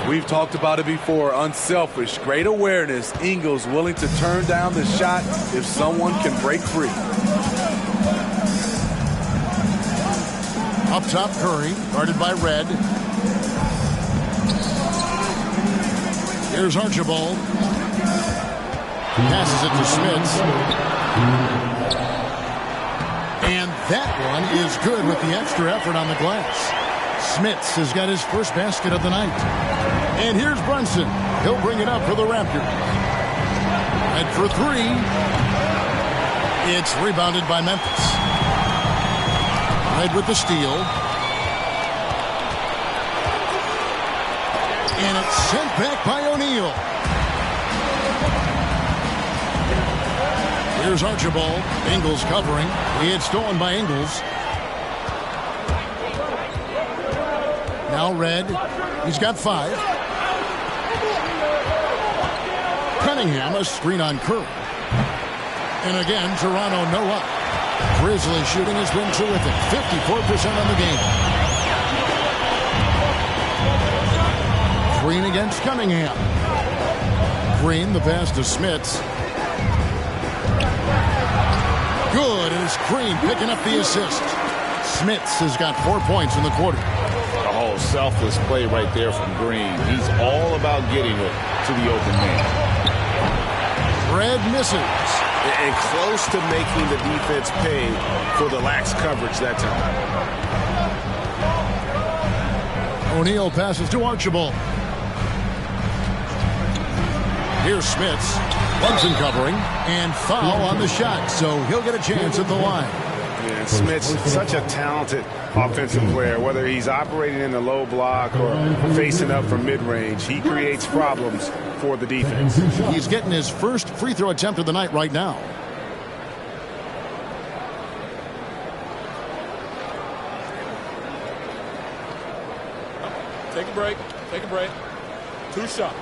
We've talked about it before. Unselfish, great awareness. Ingles willing to turn down the shot if someone can break free. Up top, Curry, guarded by Red. Here's Archibald. Passes it to Smits. And that one is good with the extra effort on the glass. Smits has got his first basket of the night. And here's Brunson. He'll bring it up for the Raptors. And for three, it's rebounded by Memphis. Red with the steal. And it's sent back by O'Neal. Here's Archibald. Ingles covering. It's stolen by Ingles. Now Red. He's got 5. Cunningham, a screen on Curry. And again, Toronto no up. Grizzlies shooting has been terrific. 54% on the game. Green against Cunningham. Green, the pass to Smits. Good, and it's Green picking up the assist. Smits has got 4 points in the quarter. Oh, selfless play right there from Green. He's all about getting it to the open man. Red misses. And close to making the defense pay for the lax coverage that time. O'Neal passes to Archibald. Here's Smits. Brunson covering. And foul on the shot, so he'll get a chance at the line. Yeah, Smits, such a talented offensive player. Whether he's operating in the low block or facing up from mid-range, he creates problems for the defense. He's getting his first free throw attempt of the night right now. Take a break. Take a break. 2 shots.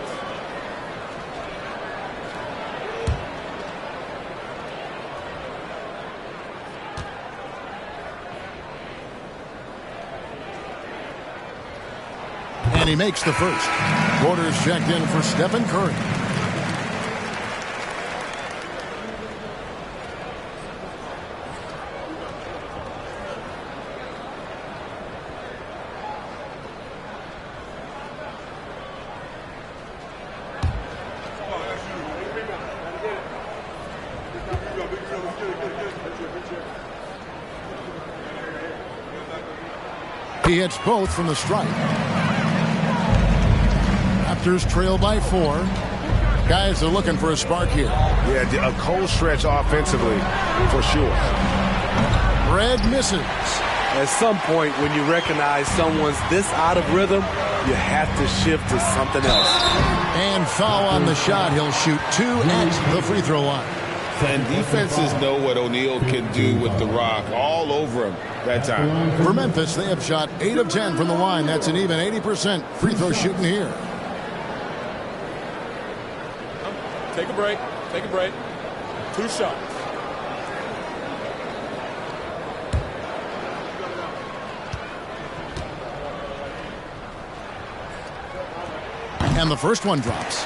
And he makes the first. Quarters checked in for Stephen Curry. He hits both from the stripe. Raptors trail by 4. Guys are looking for a spark here. Yeah, a cold stretch offensively for sure. Red misses. At some point, when you recognize someone's this out of rhythm, you have to shift to something else. And foul on the shot. He'll shoot 2 at the free throw line. And defenses know what O'Neal can do with the rock all over him that time. For Memphis, they have shot 8 of 10 from the line. That's an even 80% free throw shooting here. Take a break. Take a break. 2 shots. And the first one drops.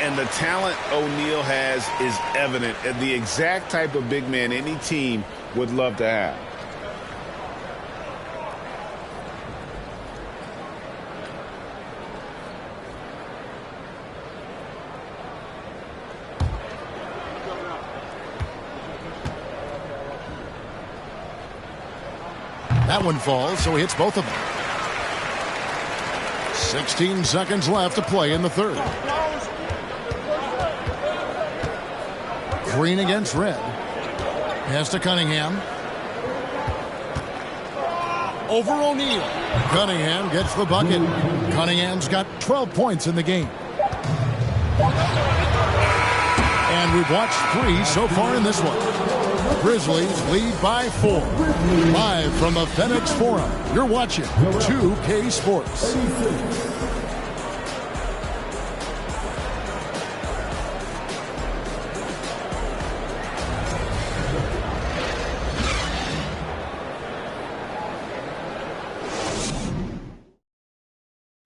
And the talent O'Neal has is evident. The exact type of big man any team would love to have. That one falls, so he hits both of them. 16 seconds left to play in the third. Green against Red. Pass to Cunningham. Over O'Neal. Cunningham gets the bucket. Cunningham's got 12 points in the game. And we've watched 3 so far in this one. Grizzlies lead by 4. Live from the FedEx Forum, you're watching 2K Sports.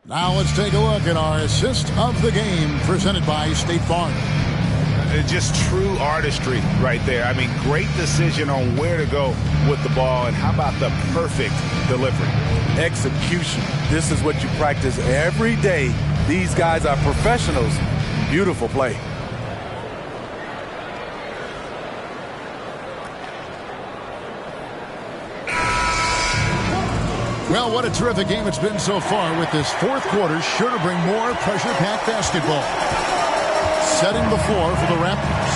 Now let's take a look at our assist of the game presented by State Farm. Just true artistry right there. I mean, great decision on where to go with the ball, and how about the perfect delivery? Execution. This is what you practice every day. These guys are professionals. Beautiful play. Well, what a terrific game it's been so far, with this fourth quarter sure to bring more pressure-packed basketball. Setting the floor for the Raptors.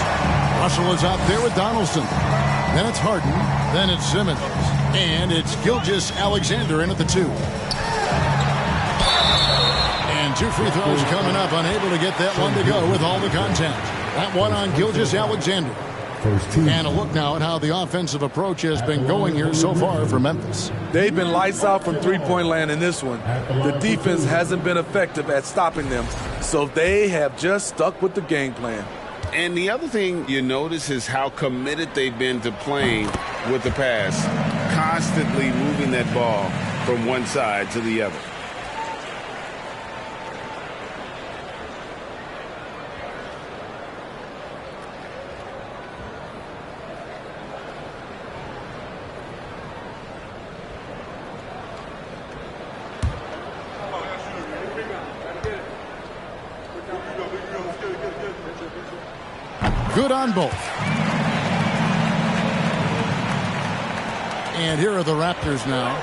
Russell is out there with Donaldson. Then it's Harden. Then it's Simmons. And it's Gilgeous-Alexander in at the 2. And 2 free throws coming up. Unable to get that one to go with all the contact. That one on Gilgeous-Alexander. And a look now at how the offensive approach has been going here so far for Memphis. They've been lights out from three-point land in this one. The defense hasn't been effective at stopping them, so they have just stuck with the game plan. And the other thing you notice is how committed they've been to playing with the pass, constantly moving that ball from one side to the other. Good on both. And here are the Raptors now.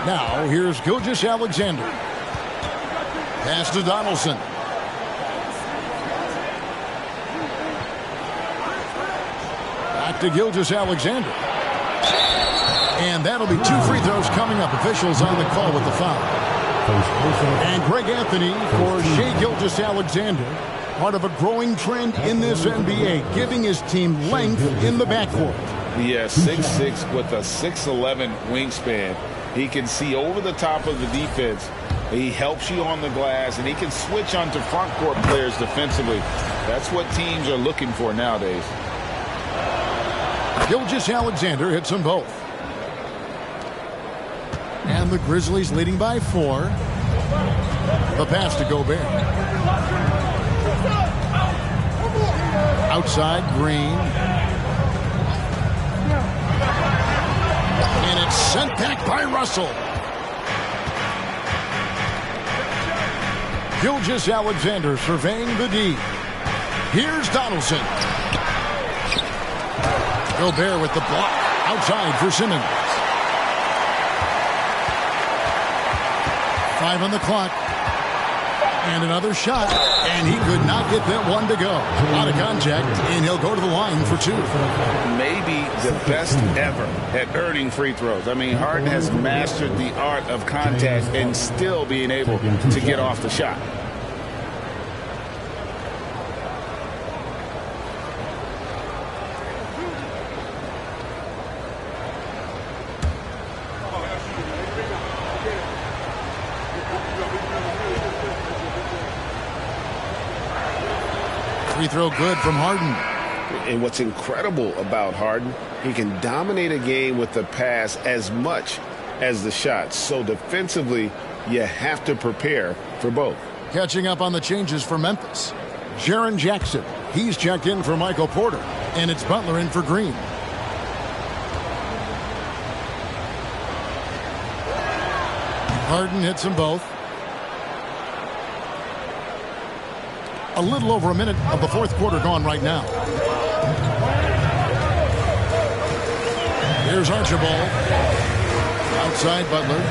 Now, here's Gilgeous-Alexander. Pass to Donaldson. Back to Gilgeous-Alexander. And that'll be 2 free throws coming up. Officials on the call with the foul. And Greg Anthony for Shai Gilgeous-Alexander, part of a growing trend in this NBA, giving his team length in the backcourt. Yeah, 6'6" with a 6'11" wingspan. He can see over the top of the defense. He helps you on the glass, and he can switch onto front court players defensively. That's what teams are looking for nowadays. Gilgeous-Alexander hits them both. And the Grizzlies leading by 4. The pass to Gobert. Outside, Green. And it's sent back by Russell. Gilgeous-Alexander surveying the D. Here's Donaldson. Gobert with the block. Outside for Simmons. 5 on the clock. And another shot. And he could not get that one to go. Out of contact, and he'll go to the line for 2. Maybe the best ever at earning free throws. I mean, Harden has mastered the art of contact and still being able to get off the shot. Free throw good from Harden. And what's incredible about Harden, he can dominate a game with the pass as much as the shots. So defensively, you have to prepare for both. Catching up on the changes for Memphis. Jaren Jackson. He's checked in for Michael Porter. And it's Butler in for Green. Harden hits them both. A little over a minute of the fourth quarter gone right now. Here's Archibald. Outside Butler.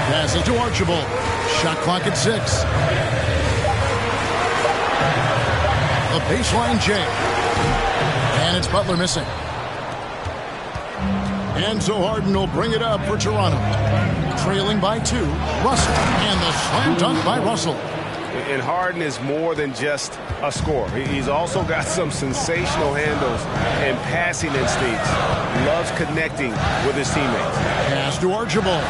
Passes to Archibald. Shot clock at 6. A baseline J. And it's Butler missing. And so Harden will bring it up for Toronto. Trailing by 2. Russell. And the slam dunk by Russell. And Harden is more than just a scorer. He's also got some sensational handles and passing instincts. Loves connecting with his teammates. Pass to Archibald.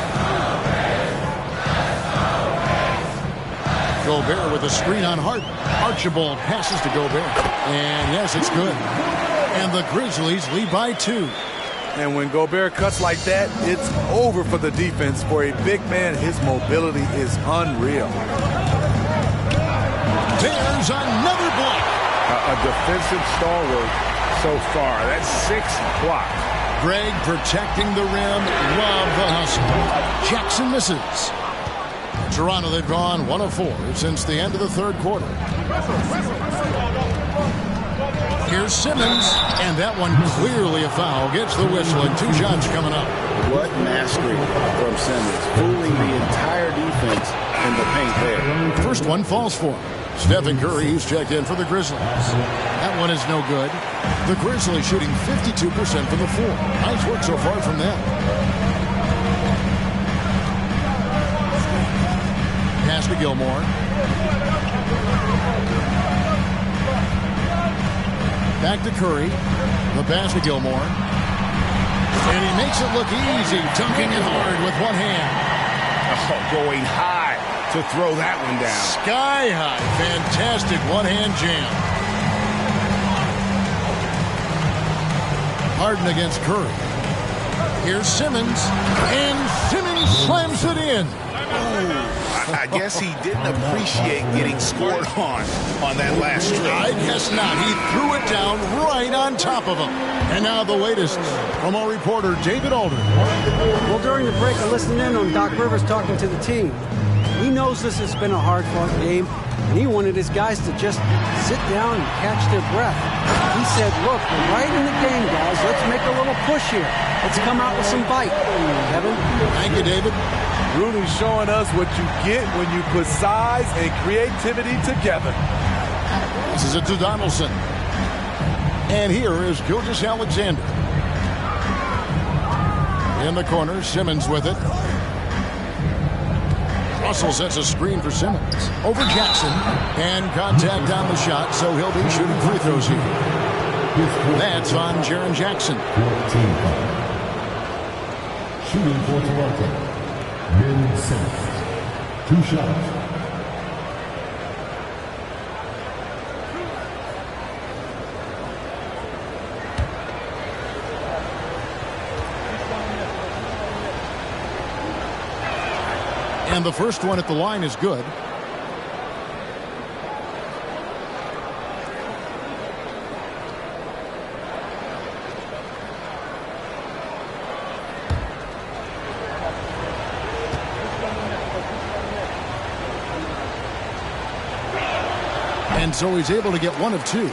Gobert with a screen on Harden. Archibald passes to Gobert. And yes, it's good. And the Grizzlies lead by 2. And when Gobert cuts like that, it's over for the defense. For a big man, his mobility is unreal. There's another block. A defensive stalwart so far. That's 6 blocks. Greg protecting the rim. Love the hustle. Jackson misses. Toronto, they've gone 1 of 4 since the end of the third quarter. Here's Simmons, and that one clearly a foul. Gets the whistle, and 2 shots coming up. What mastery from Simmons, fooling the entire defense in the paint there. First one falls for him. Stephen Curry, who's checked in for the Grizzlies. That one is no good. The Grizzlies shooting 52% from the floor. Nice work so far from them. Pass to Gilmore. Back to Curry. The pass to Gilmore. And he makes it look easy, dunking it hard with one hand. Oh, going high to throw that one down. Sky high. Fantastic one-hand jam. Harden against Curry. Here's Simmons. And Simmons slams it in. I guess he didn't appreciate getting scored on that last strike. I guess not. He threw it down right on top of him. And now the latest from our reporter, David Alder. Well, during the break, I listened in on Doc Rivers talking to the team. He knows this has been a hard-fought game, and he wanted his guys to just sit down and catch their breath. He said, look, we're right in the game, guys. Let's make a little push here. Let's come out with some bite. Kevin? Thank you, David. Rudy showing us what you get when you put size and creativity together. This is it to Donaldson. And here is Gilgeous-Alexander. In the corner, Simmons with it. Russell sets a screen for Simmons. Over Jackson. And contact on the shot, so he'll be shooting free throws here. That's on Jaren Jackson. Shooting for Toronto. Ben Simmons. 2 shots. And the first one at the line is good. And and so he's able to get one of two.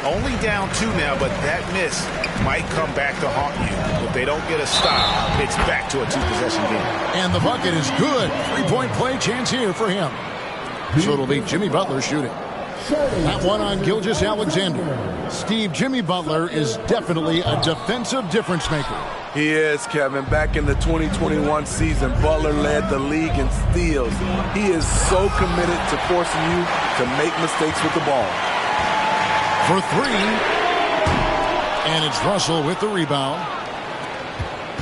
Only down 2 now, but that miss might come back to haunt you. If they don't get a stop, it's back to a 2-possession game. And the bucket is good. 3-point play chance here for him. So it'll be Jimmy Butler shooting. That one on Gilgeous-Alexander. Steve, Jimmy Butler is definitely a defensive difference maker. He is, Kevin. Back in the 2021 season, Butler led the league in steals. He is so committed to forcing you to make mistakes with the ball. For 3. And it's Russell with the rebound.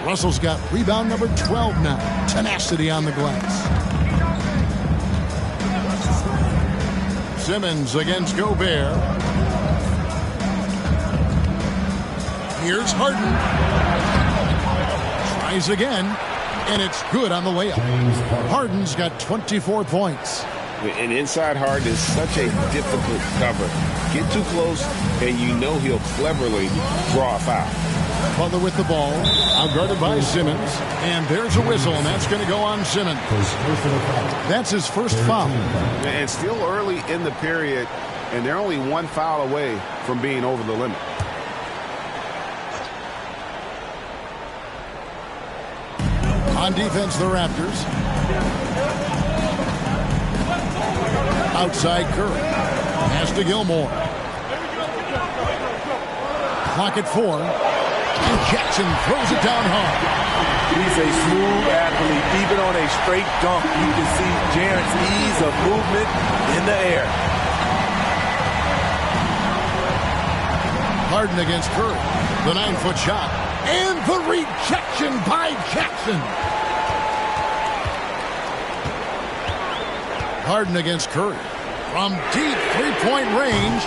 Russell's got rebound number 12 now. Tenacity on the glass. Simmons against Gobert. Here's Harden. Tries again, and it's good on the layup. Harden's got 24 points. And inside Harden is such a difficult cover. Get too close, and you know he'll cleverly draw a foul. Butler with the ball, outguarded by Simmons, and there's a whistle, and that's going to go on Simmons. That's his first foul. And still early in the period, and they're only 1 foul away from being over the limit. On defense, the Raptors. Outside Curry. Pass to Gilmore. Clock at 4. And Jackson throws it down hard. He's a smooth athlete. Even on a straight dunk, you can see Jaren's ease of movement in the air. Harden against Curry. The 9-foot shot. And the rejection by Jackson. Harden against Curry. From deep 3-point range.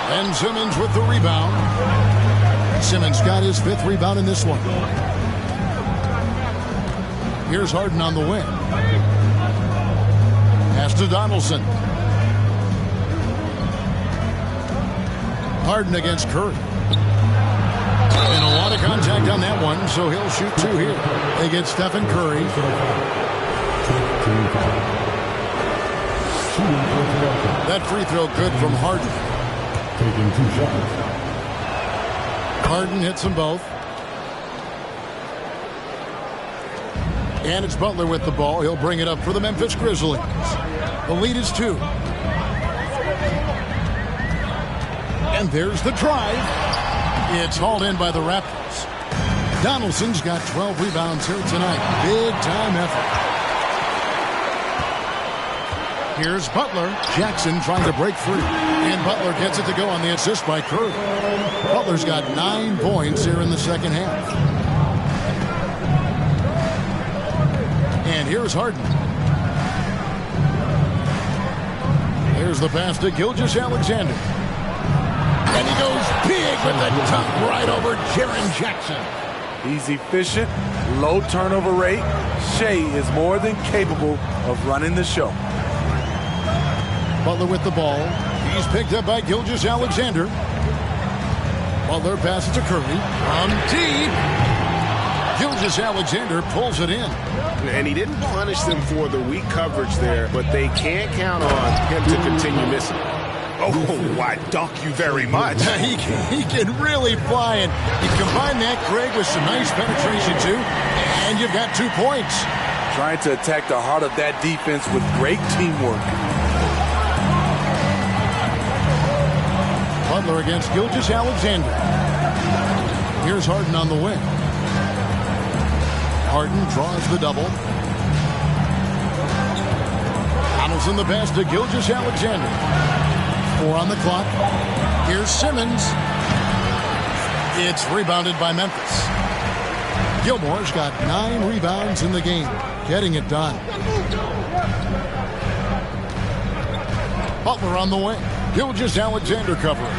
Ben Simmons with the rebound. Simmons got his 5th rebound in this one. Here's Harden on the wing. Pass to Donaldson. Harden against Curry. And a lot of contact on that one, so he'll shoot 2 here. They get Stephen Curry. That free throw good from Harden. Taking 2 shots. Harden hits them both. And it's Butler with the ball. He'll bring it up for the Memphis Grizzlies. The lead is 2. And there's the drive. It's hauled in by the Raptors. Donaldson's got 12 rebounds here tonight. Big time effort. Here's Butler. Jackson trying to break free. And Butler gets it to go on the assist by Curry. Butler's got 9 points here in the second half. And here's Harden. There's the pass to Gilgeous-Alexander. And he goes big with the dunk right over Jaren Jackson. He's efficient, low turnover rate. Shea is more than capable of running the show. Butler with the ball. He's picked up by Gilgeous-Alexander. Butler passes to Curry. From deep. Gilgeous-Alexander pulls it in. And he didn't punish them for the weak coverage there, but they can't count on him to continue missing. Oh, I dunk you very much. He can really fly, and you combine that, Craig, with some nice penetration, too, and you've got 2 points. Trying to attack the heart of that defense with great teamwork. Butler against Gilgeous-Alexander. Here's Harden on the wing. Harden draws the double. Donaldson the pass to Gilgeous-Alexander. 4 on the clock. Here's Simmons. It's rebounded by Memphis. Gilmore's got 9 rebounds in the game, getting it done. Butler on the wing. Gilgeous-Alexander covering.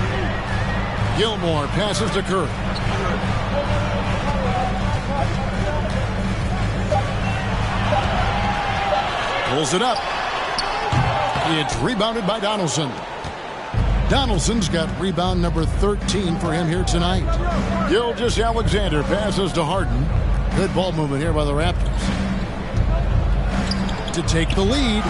Gilmore passes to Curry. Pulls it up. It's rebounded by Donaldson. Donaldson's got rebound number 13 for him here tonight. Gilgeous-Alexander passes to Harden. Good ball movement here by the Raptors. To take the lead.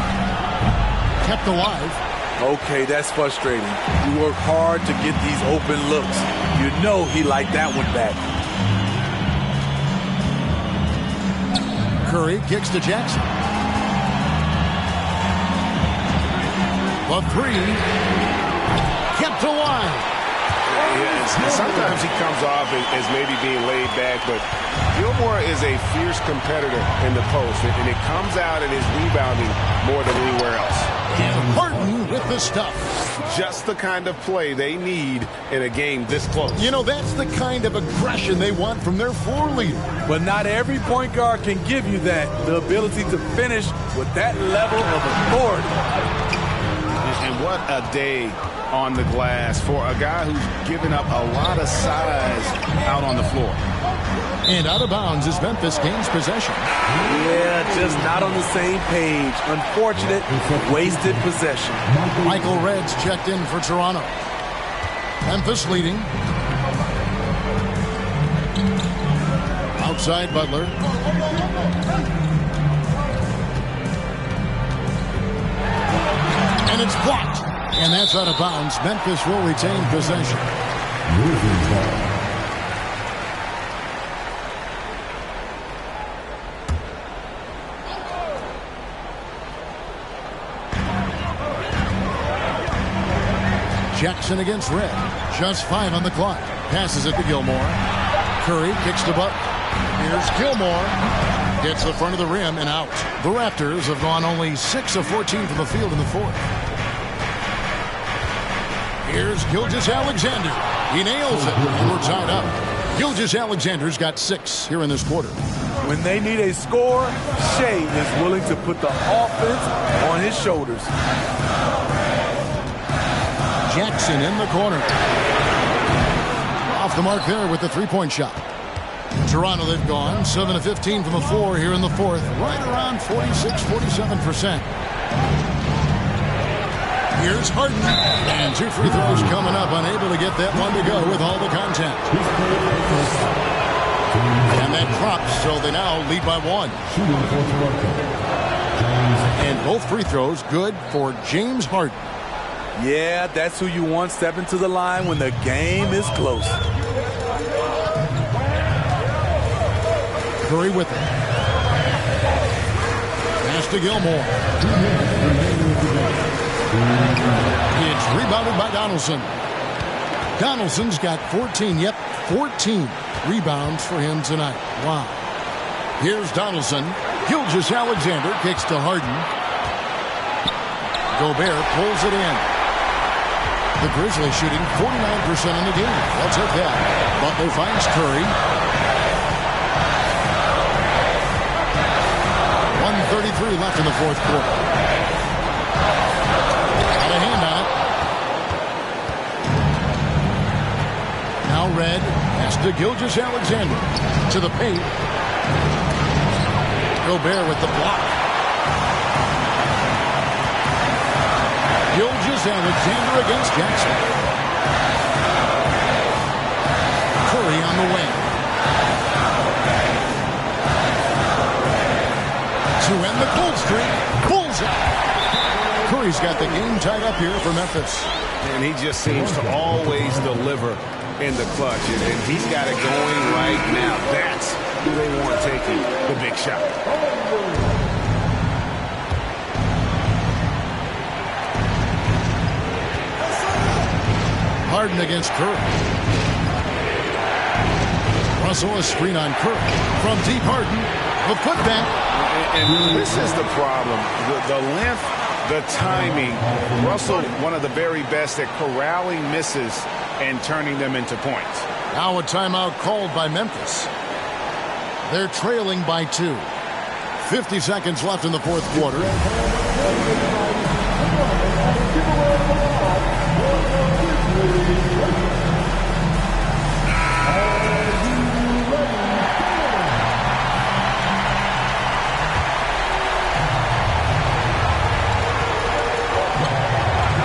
Kept alive. Okay, that's frustrating. You work hard to get these open looks. You know he liked that one back. Curry kicks to Jackson. The three. Kept alive. Sometimes he comes off as maybe being laid back, but Gilmore is a fierce competitor in the post, and it comes out in his rebounding more than anywhere else. And Harden with the stuff. Just the kind of play they need in a game this close. You know, that's the kind of aggression they want from their floor leader. But not every point guard can give you that, the ability to finish with that level of authority. And what a day on the glass for a guy who's given up a lot of size out on the floor. And out of bounds is Memphis gains possession. Yeah, just not on the same page. Unfortunate, wasted possession. Michael Red's checked in for Toronto. Memphis leading. Outside Butler. And it's blocked. And that's out of bounds. Memphis will retain possession. Jackson against Red. Just 5 on the clock. Passes it to Gilmore. Curry kicks to Butler. Here's Gilmore. Gets the front of the rim and out. The Raptors have gone only 6 of 14 from the field in the fourth. Here's Gilgeous-Alexander. He nails it. And we're tied up. Gilgeous-Alexander's got 6 here in this quarter. When they need a score, Shea is willing to put the offense on his shoulders. Jackson in the corner. Off the mark there with the three-point shot. Toronto, they've gone 7 of 15 from the floor here in the fourth. Right around 46-47%. Here's Harden. And 2 free throws coming up. Unable to get that one to go with all the contact. And that drops, so they now lead by 1. And both free throws good for James Harden. Yeah, that's who you want stepping to the line when the game is close. Curry with it. Pass to Gilmore. It's rebounded by Donaldson. Donaldson's got 14. Yep, 14 rebounds for him tonight. Wow. Here's Donaldson. Gilgeous-Alexander kicks to Harden. Gobert pulls it in. The Grizzlies shooting 49% in the game. They'll take that. Butler finds Curry. 1:33 left in the fourth quarter. Got a hand on it. Now Red pass to Gilgeous-Alexander. To the paint. Gobert with the block. Gilgeous-Alexander against Jackson. Curry on the wing. To end the cold streak. Bullseye. Curry's got the game tied up here for Memphis. And he just seems to always deliver in the clutch. And he's got it going right now. That's who they want taking the big shot. Harden against Curry. Russell a screen on Curry. From deep Harden. A putback. And this is the problem. The length, the timing. Russell, one of the very best at corralling misses and turning them into points. Now a timeout called by Memphis. They're trailing by 2. 50 seconds left in the fourth quarter.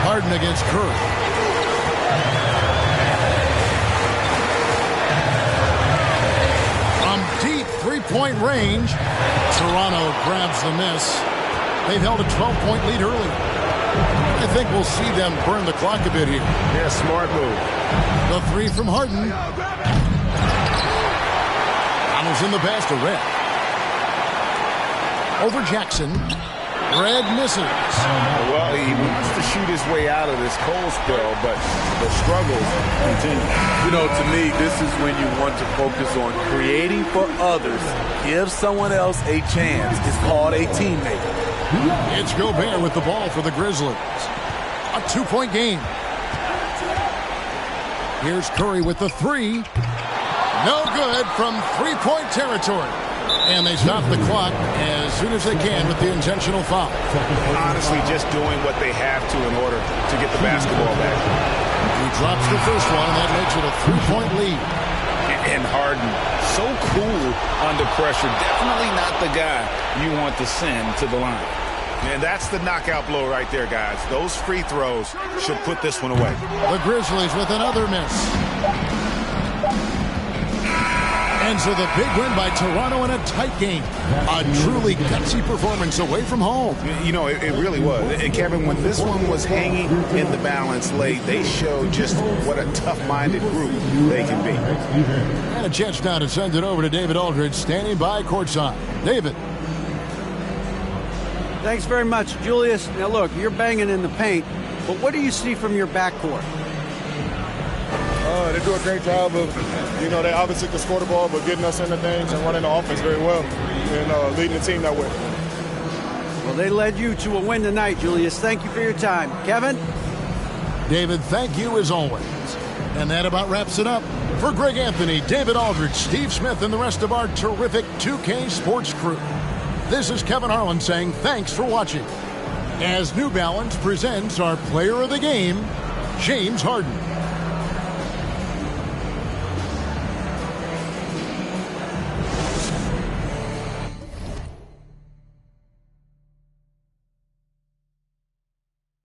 Harden against Curry. From deep three-point range, Toronto grabs the miss. They've held a 12-point lead early. I think we'll see them burn the clock a bit here. Yeah, smart move. The three from Harden. Donald's in the pass to Red. Over Jackson. Red misses. Well, he wants to shoot his way out of this cold spell, but the struggles continue. You know, to me, this is when you want to focus on creating for others. Give someone else a chance. It's called a teammate. It's Gobert with the ball for the Grizzlies. A 2-point game. Here's Curry with the three. No good from three-point territory. And they stop the clock as soon as they can with the intentional foul. Honestly, just doing what they have to in order to get the basketball back. He drops the first one, and that makes it a 3-point lead. And Harden, so cool under pressure. Definitely not the guy you want to send to the line. And that's the knockout blow right there, guys. Those free throws should put this one away. The Grizzlies with another miss. And so the big win by Toronto in a tight game. A truly gutsy performance away from home. You know, it really was. And Kevin, when this one was hanging in the balance late, they showed just what a tough-minded group they can be. And a chance now to send it over to David Aldridge, standing by courtside. David. Thanks very much, Julius. Now, look, you're banging in the paint, but what do you see from your backcourt? They do a great job of, they obviously can score the ball, but getting us into things and running the offense very well and leading the team that way. Well, they led you to a win tonight, Julius. Thank you for your time. Kevin? David, thank you as always. And that about wraps it up. For Greg Anthony, David Aldridge, Steve Smith, and the rest of our terrific 2K Sports crew, this is Kevin Harlan saying thanks for watching. As New Balance presents our player of the game, James Harden.